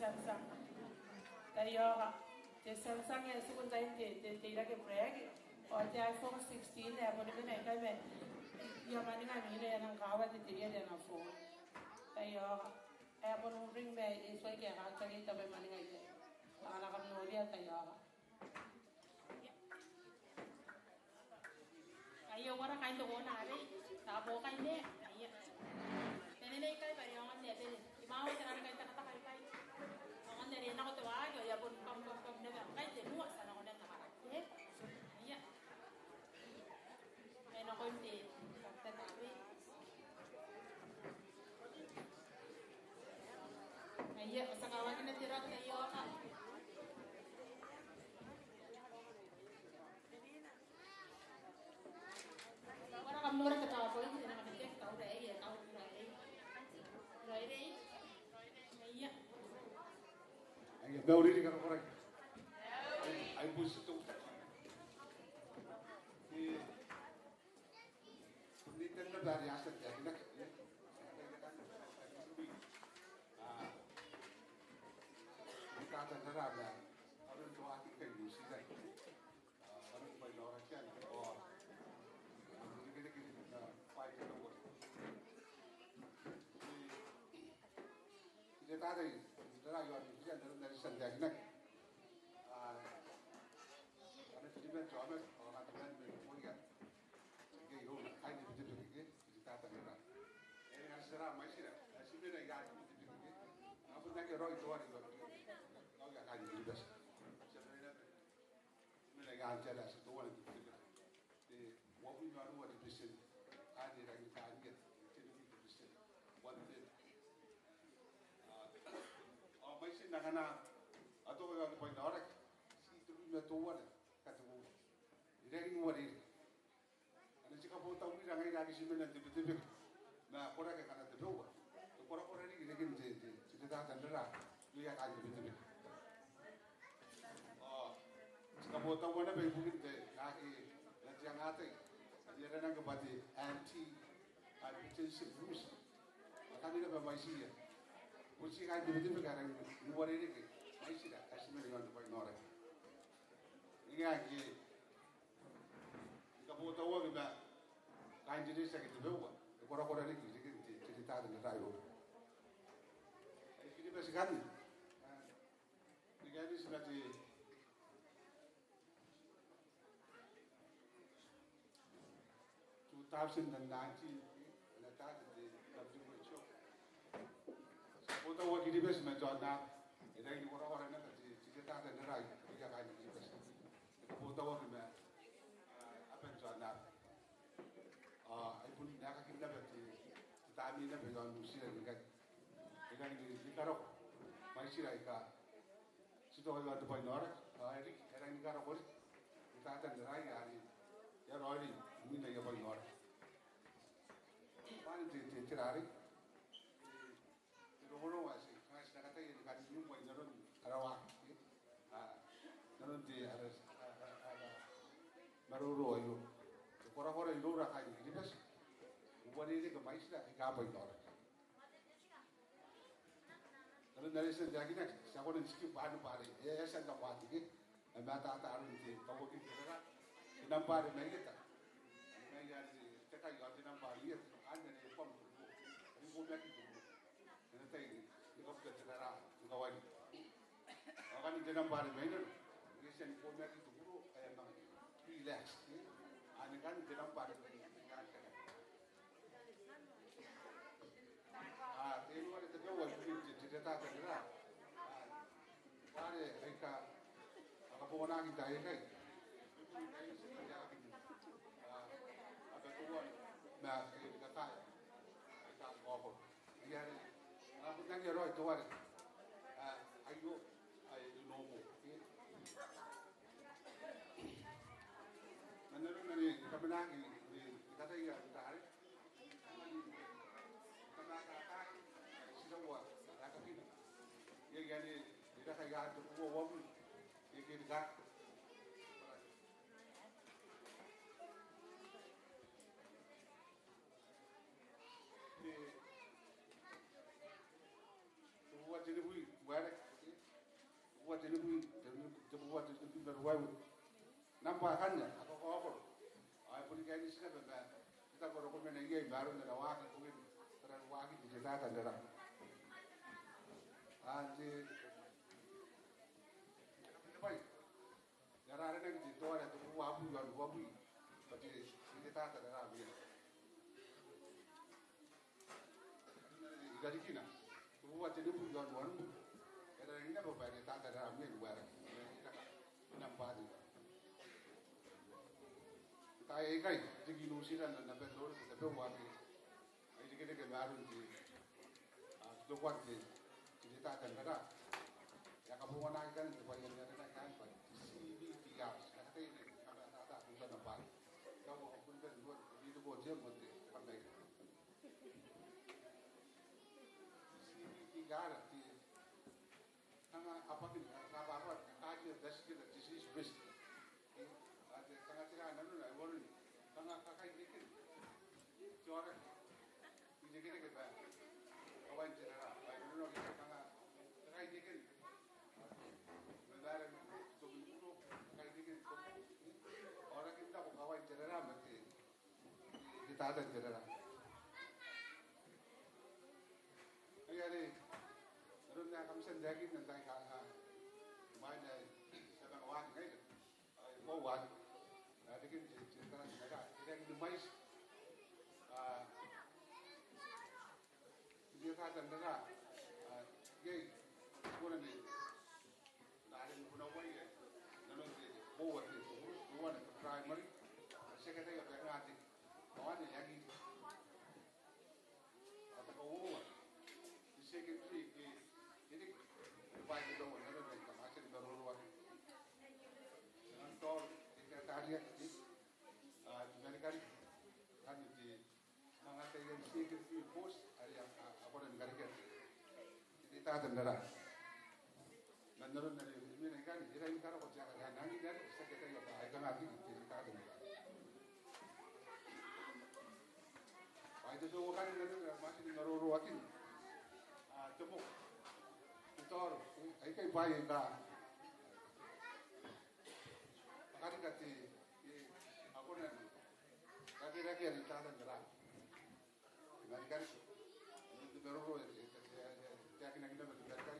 Samsung. Tayo the Samsung yang sukun tayo the irake break. O the iPhone 16 ya boleh ni kay me. Ya mani nga ni na nang kawa di tiya na phone. Tayo ay pun ring me iso kaya ka tagi tabi mani nga ite. Ala kam noria tayo. Ayo wara kain to na ari. Tabo kain ne. Ayo. Tenene kay pari ang ande dele. Imao tanan kay takata kay kay. Ang ande rin ako tawago ya pun kam na kay de nuwa sana ko na takara. Iya. Ay no konti. Tatabi. Ayo sa kawan na tira kayo ka. Wala kam nora katawa ko hindi na kanite tao dai ya tao dai. Dai dai. Iya. Ay gauri di karo korek. Ay pusi tu. Ni tenda dari aset ya nak. Kita akan terada. Orang tua kita yusi dah. Orang tua orang kian. Oh. Kita kita fight kita buat. Kita tadi kita lagi orang kian dari senja nak. Ada tujuan jodoh orang tuan bermulia. Jadi itu kain itu juga kita terada. Ini kan serah masih dah. Sebenarnya yang itu juga. Apa nak roy tuan itu. Kaji juga sebenarnya mereka aja satu orang itu di wabun baru ada bisnis ada lagi kajian jadi itu bisnis wanita masih nak atau kalau poin orang si itu punya tuan kata bu ini lagi murid ada jika mau tahu ni jangan lagi sebenarnya tiba-tiba nah orang yang kana tiba orang ini lagi cerita tentang dia kaji tiba-tiba kamu tahu mana berbunyi deh, lagi yang ada, dia ada kepada anti-hypertensive use. Maka dia bermaisih ya. Kursi kan betul sekarang luar ini ke, maisih dah, kasih mereka untuk orang. Ini lagi, kamu tahu kita kain jenis yang itu berapa? Orang-orang ini cerita tentang rayu. Ini masih kan? Ini kan sudah di 2019 na dati di WHO. Kota wakili bes menjana, ida ini orang-orang na tadi cerita dan nerai, tiga kali di bes. Kota wakili me apa menjana, ibu ni nak kita berarti kami na berjalan musim ni kan, ida ini karok, masih raika. Situ ada tu poin orang, ini karok bos, kita ada nerai hari, ya roy ini ni ya poin orang. Mana cerita itu orang masih kata yang kata ini mau jalan Sarawak, jalan di ada baru itu, orang-orang itu orang kaya ini bes, bukan ini kemai sih dah, apa itu orang. Kalau dari sejak ini, siapa yang sikit bahan bahan, ya saya tak bahan ini, mata arun di kamu kita kan, nampak ada mereka, mereka cakap yang nampak lihat. Anda ni pom tu, ini boleh kita tu. Ini tadi, ini kau kita cakap, ini kau ini. Akan ini dalam bahan mana? Ini sen boleh kita tu, ayam mana? Relax. Ane kan dalam bahan mana? Ini mana tu kau ini cerita tentang. Mana mereka, apa pun orang kita ini. Apa tuan, nah. Aku tanya roy tuan, ayo nomo. Mana ni kami nak ni kata ia tarik. Kami kata sila buat, kata kita. Ia jadi kita kaya tu buat wabun, ia kita. Jadi buat buat itu berwau. Nampakannya aku kau ay pun kayak di sini benar. Kita baru komen lagi baru ada wakil mungkin terlalu wakil di cerita tanda. Anjir. Baik. Yara ada yang itu ada tu wabu jual wabu. Tapi cerita tanda dia. Dari kina. Tu buat jadi pun jual wabu. Ada yang ini apa cerita tanda dia luar. Nampak juga. Kaya ikai, jadi nusiran dan nampet lor, tapi wagi, ini kita baru di, dokuan di, cerita dan kata, yang kamu mau naikkan itu banyak yang naikkan, sini tiga, kata ini, kata tak bukan nampak, kamu pun kan buat itu buat jam nanti, pandai, sini tiga ada di, karena apa ni, apa kaji das kita di sini best. Tengah cerah nanu lah, baru ni. Tengah kakai dikit, juara, ini kita kita, kawan cerah, baru ni kita tengah kakai dikit, benar tu bulu, kakai dikit, orang kita kawan cerah mesti, kita ada cerah. Ayah ni, baru ni kami sendiri nanti kah, mana sedang awak ni, awak. Jadi cerita negara, kita ini mais, cerita negara, ye, bukan ni, dari mana awak ye, namun ni, buat ni, buat primary, secondary apa yang ada, awak ni lagi, atau awak, secondary, jadi baik itu, namun ni, macam ni baru luar, antor, kita tarik. Kan di mengatai yang sedikit di post ada yang apa dan karikan kita tendera menurut dari ini kan kita ini kalau kerja kerja nanti dari kita yang akan nanti kita tendera itu tuh kan masih ngaruh watin tepuk itor ay kay bayi ka makanya kati ako na lagi yang kita tenggelam, dengan kan itu baru yakin kita berdekat.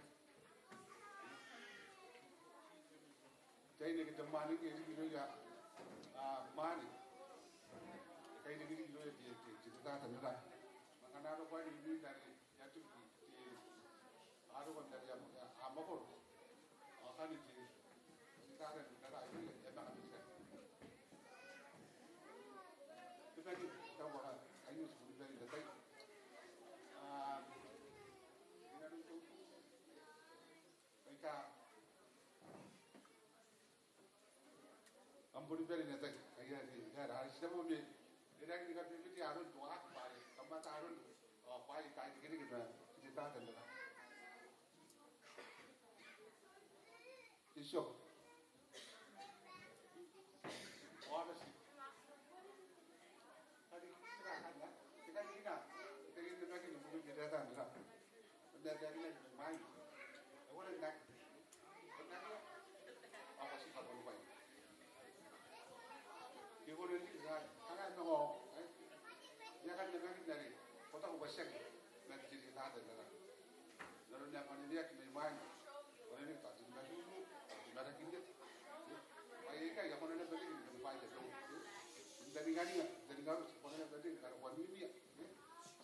Jadi ni kita mani kita ya mani, jadi ni kita kita tenggelam. Makanya ada poin ini dari yang tu ada pun dari amapur, akan itu kita tenggelam ini emang bisa. Lagi kita buat ayus dari detai. Ini untuk mereka ampun dari detai. Ayah ni, hari sebelum ni, dia kita pilih arun dua hari, tempat arun pagi kaya kiri kita cerita tentang. Isu. Dari main, orang nak, apa sih kalau lupa? Dia boleh lihat, karena no, dia kan dengar dari kota ubahnya, nanti jadi ada dalam. Lalu dia pandai dia kini main, orang ini tak jadi dulu, tidak ada kini. Ayah kan yang orang ini beli dengan baik itu. Dari garus, orang ini beli kalau orang ini,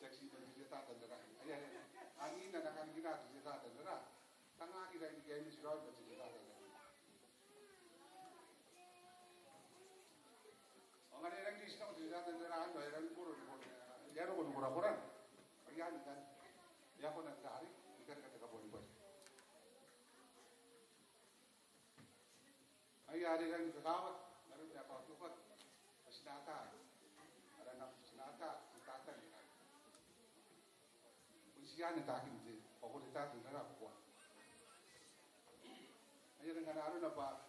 seksi dan cerita tentang ayah. Angin dan akan kita cerita tentang tengah kita ini sudah bercerita tentang. Orang yang di sini cerita tentang orang buruk, dia orang buruk-buruk, ayah ni kan, dia pun nak cari, ikan kata kau boleh. Ayah ada yang kekawat, lalu dia apa tu kan, senjata, ada nak senjata, senjata ni. Siapa yang tak ini, pokok kita tu negara kuat. Ayah dengan arun apa,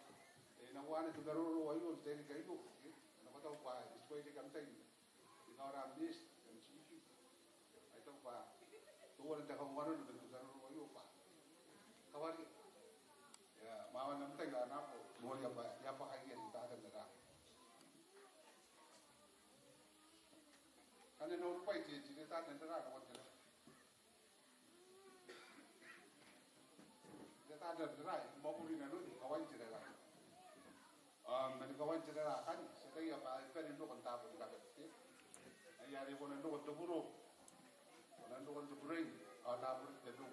nawan itu baru ayu dari kayu, nama tahu apa, sesuai dengan kantai, di orang bis, dan ciki, itu apa, tu orang tak kawan itu baru ayu apa, kawan, ya, mawan nampak enggak nampak, Mo ya pa kaya ni ta da. Ane no pai ti ta da ko ta. Ta da mo puri na no kawan ti da. Meni kawan ti da kan se ta ya pa pe ni no kon ta pun ka ti. Ai ari ko no ko to buro. Ko no ko to buro ta pun te do.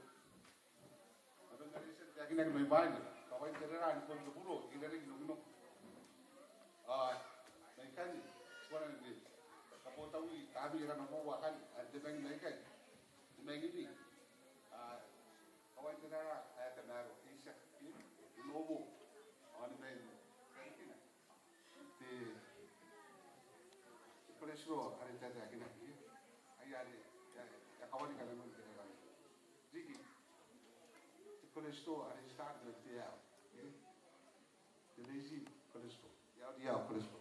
Ado ngari se ya kina no ibani. Kawan ti da ni kon to buro ina ri no. Nai kan suara ni kapo tawi kami kan no wa kan ade bang nai kan. Nai ni kawan ti da ta na ro isa ni no mo. Ani men Kolestro hari tadi akhirnya, ayah ya kawan kalau mau kita lagi, jadi kolestro hari start dari dia, lazy kolestro, ya dia kolestro.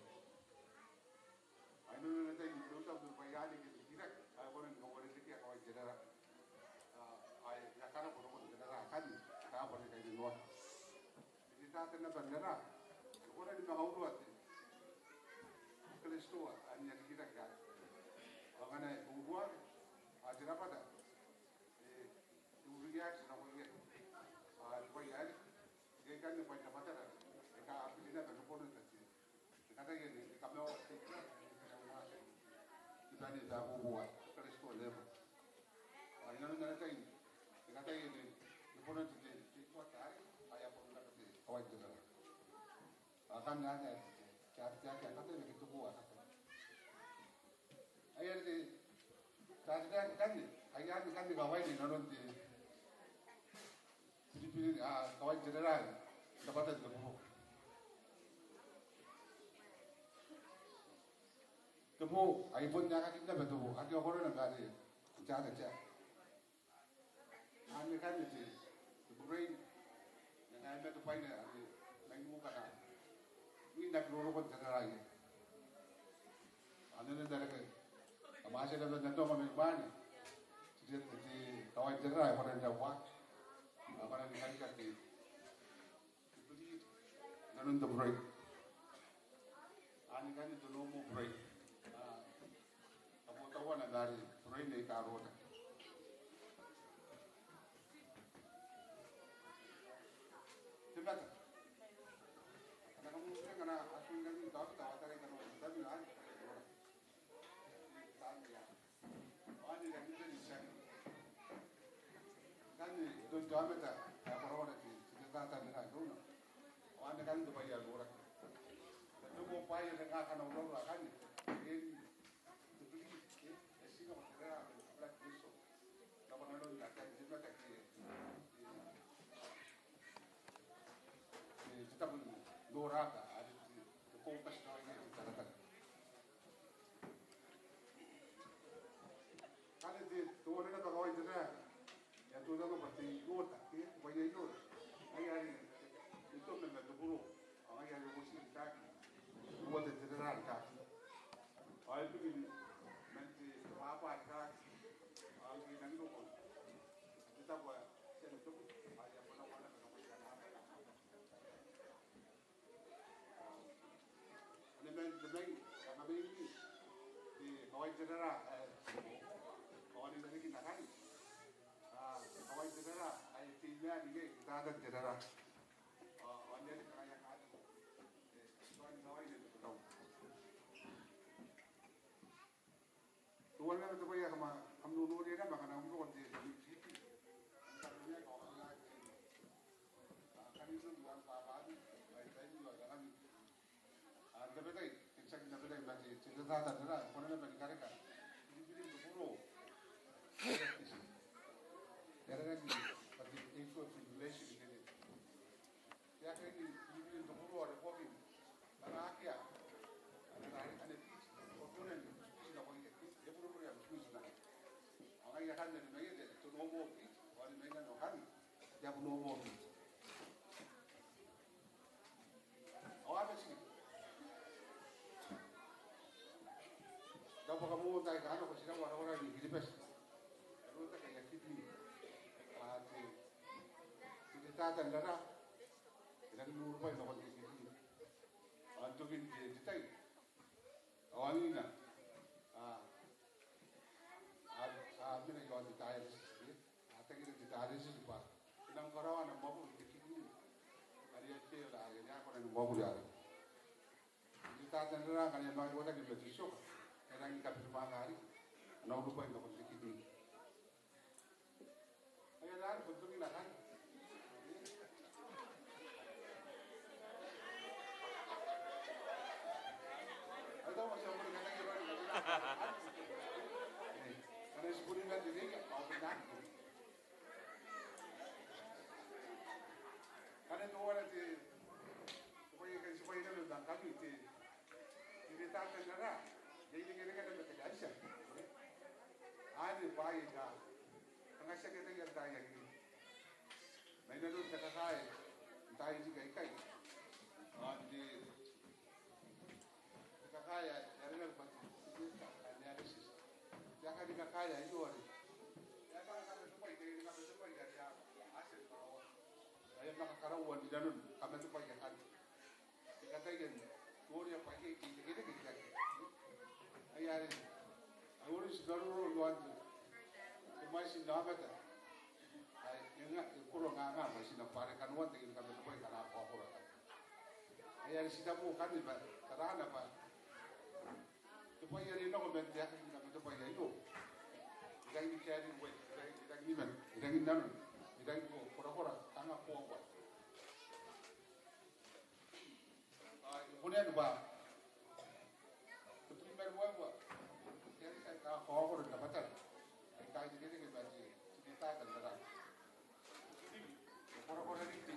Ayo nanti kita tahu berbayar lagi kira, ayah orang kawan lagi kawan kita, ayah ya karena orang kita kan, kita boleh kayak luar. Jadi tak kena bandara, orang di bawah luar. Kolestro hanya kita kan, makanya buat ajar apa dah, uriak sama uriak, bayar, dia kan bayar apa dah, kita apilih dah berapa orang tu, kata ini kami orang kita ni dah buat kolestro level, ini nanti kata ini berapa orang tu kuat hari, ayah pun nak tu awak jaga, akan ada. Kata ni kita buat. Ayah ni, kan ni, ayah ni kan ni kawan ni naron di, Filipin kawan general, dapat ada demo. Demo, ayah pun jangan kita betul, ayah orang nak ada, jangan aja. Ane kan ni, brain, yang ayah tu pakai ni, mengu kata. Ini nak lorong pun general ini. Ane ni dah lagi. Masih ada nanti orang mana? Jadi kawan general pada jawab, pada dikali kaki. Jadi nanti break. Ane kan itu normal break. Kamu tahu nak dari break ni karo dah. Cepat. Karena aku ingin tahu tahu tadi kalau kita bilang. Itu jam itu, apa orang itu, kita tak ada itu, orang kan tu bayar orang. Tapi mau bayar dengan kan orang kan, ini beli, sih kalau kita berat besok, kalau orang nak jadi macam ni, kita pun dorang ada, fokus lagi kita lakukan. Kalau di tuan itu kalau itu dah. Tu dah tu pasti ikut, banyak ikut. Ayah ni, itu memang tu buruk. Ayah ni mesti tak, buat general tak. Ayah tu ni, nanti apa tak, ayah ni nanti tu pun. Kita buat, saya tu, ayah pun nak mana nak buat apa. Ini memang, kami ini di kawan general, kawan ini dari kita kan. Kawan cedera, ayah timnya ni kita ada cedera. Wanda ni kaya kali. Kawan ni tu tahu. Tuan kan tu bayar kama, kami nuru dia kan makan aku kan dia di sini. Kami ni kawan lagi. Kami tu bukan apa-apa, ayah ni juga jangan. Tapi tadi, kita kita bagi cedera cedera, korang nak bagi kareka. Ini tu buruk. Karena ni, pada info simulation ini, ya kan ini tu buruk ada problem. Karena akhir, ada teach, komponen kita boleh dia buruk yang mesti nak. Orang yang kan ni mereka tu normal teach, orang mereka no kan, dia pun normal teach. Awak apa sih? Dapat kamu tak kan? Aku sedang orang-orang ni hidup best. Kalau tak kayak gitu. Kita tak ada darah, kita nurut pada orang ini. Awangina. Mina yon di dialysis ni. Atagi di dialysis pa. Inang karawan ang mabu dikini. Ari ate la ari ako na mabu yari. Di tatan ra kan yang wala gi betisyo. Erang kapit mangari. Ano ko pa ito dikini. Ayan lang buntugi na kan. Ada macam mana kata kita karena sepuluh kan jadi mau benar. Karena itu orang itu supaya kan dalam kami itu ini tak kenal. Jadi kita kan ada kerja. Ada bayi dah. Tengah sekali kita tanya ini. Mana tu kita kaya, tanya juga ikai. Di kaya yang ada analysis. Jangan dikaya itu ada. Ya kalau kami supaya dari hasil kalau saya nak karawan di dalam kami supaya kan. Dikatakan orang pakai kita. Ayah ini, orang sekarang luar tu, masih nama tu. Yang kurang nganga masih nampak kanuan tinggal kami supaya kan apa orang. Ayah ini sudah bukan ni kerana apa? Supaya dia nak membantu aku kami supaya itu. Kita ini cari buat, kita ini mana, kita ini mana, kita ini pura-pura tangga puak. Kemudian apa? Primer buat, jadi saya kau orang dapat. Kita ini kita baca, kita akan berada. Pura-pura ini kita.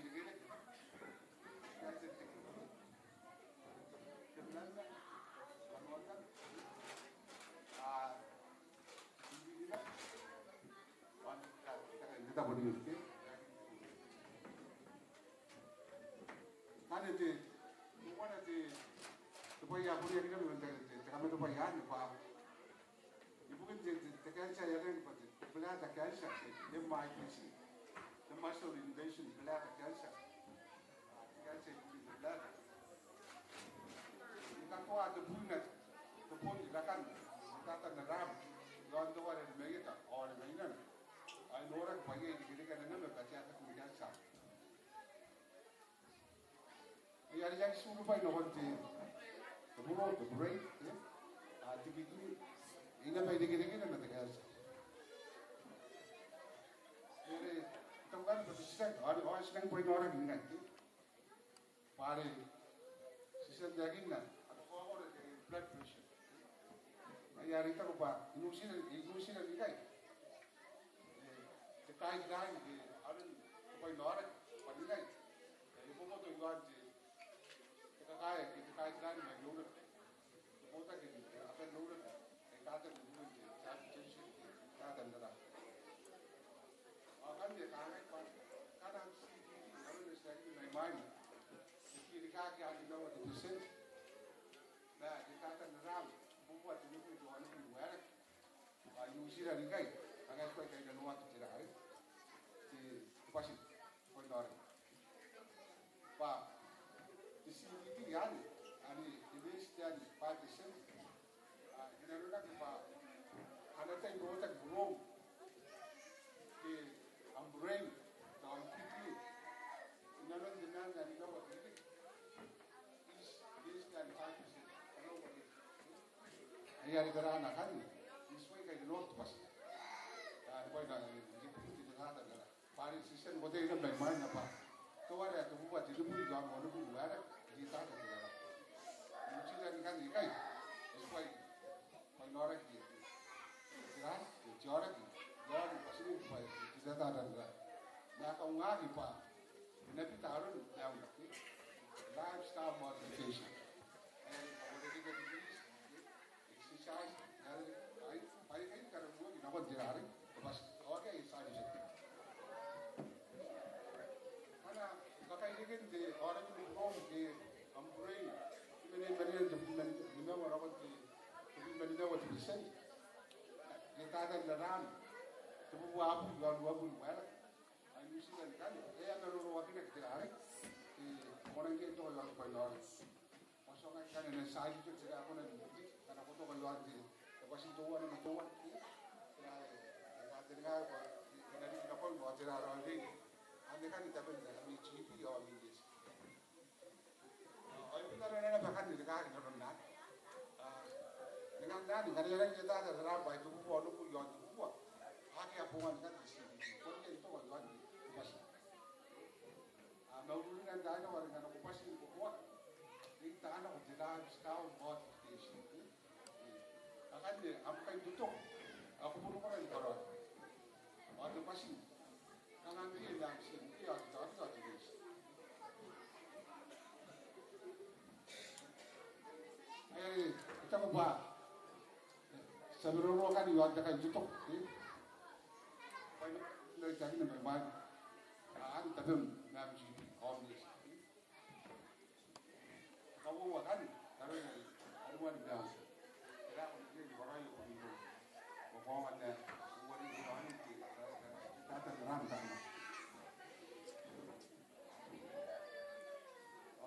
Kita boleh ikut. Kan itu, bukan itu. Supaya aku yang kita mengenai, kami tu supaya ni pak. Ibu kan tekan saya yang pasti. Belah tekan saya, dia MIPC, the Master Innovation belah tekan saya. Tekan saya belah. Kita kau ada bukan, tu pun dilakukan. Kita tak neram. Tuan tuan ada mereka, orang mereka. Ay orang pagi kita kan nama baca atas kemudian sah. Ya yang suruh pai nak nanti, kemudian tu break, tiba-tiba ini pai kita nak terus. Jadi tengah bersihkan, orang sedang pai orang ini nanti, pare, sisa daging nak, ada orang dengan blood pressure. Ya kita lupa, inusin ni kai. Kai dan di ada supaya orang pandai. Jadi pun tu juga kita kai dan yang lurus. Kita kita apa lurus? Kita ada lurus. Saya jenis kita ada nara. Akan dia kai kadang kalau mesti ni main. Kita kaki ada nawa di sini. Nah kita ada nara. Buat ini pun jualan pun luar. Yusi dari kai. Agar kau kai dan nawa tu tidak. Pasti, kau tahu. Pak, di sini itu ya, ani invest ya, 5%. Ini orang tu pak, ada yang dua tak belum, ke ambrain, tahun ini, ini orang jenang dari bawah ini, invest ya 5%. Ini ada berapa nak kan? Sesuai dengan north pasti. Kau dah ini kita dah ada. Pari season boleh kita bermain apa? Kau ada tu buat jadi pun jam mana pun luar, kita tak ada. Mungkin ada kan ikai, sesuai penora kita. Jelas, jorang, jorang pasti buat kita tak ada. Nak kau ngah ipa, nabi taruh yang lifestyle modification. And boleh kita exercise, baik kalau buat kita buat jalan, lepas orang yang sahih je. Kan di orang itu belum di ambrain, ini berian di mana orang itu, ini berian orang itu bisa. Kita ada dalam, tu buat apa, mana? Ini mesti kan, kalau orang itu kita hari, orang itu orang itu orang. Maksudnya kan ini saya itu tidak aku nanti, karena aku tuh kalau nanti pasti tuan sama tuan jadi nggak dari kita pun buat cerita orang ini anda kan kita pun kami cipi orang ini orang kita orang bahkan di dekat orang nak dengan tadi kadang-kadang kita ada ramai itu buat lu punya buat hak yang punya kan di sini pun itu kan lagi pasti mau dulu kan dah orang kan aku pasti buat ini tak ada jalan setahun buat di sini akan dia apa yang tutup aku pun orang orang ada pasti kangen dia yang sini dia ada di sini kita buat sebelum kan juga ada kan tutupเลยจากนั้นไปอันแต่เพิ่มงานจีออมนี่เขาบอกว่ากันแต่เรื่องอะไรวันเดียวแล้วเรื่องอะไรอยู่คนเดียวบอกว่าวันเดียววันนี้ร้อนจริงแต่จะร่างกัน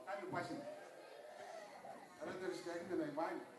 kan pasti ada dari sekian dari mana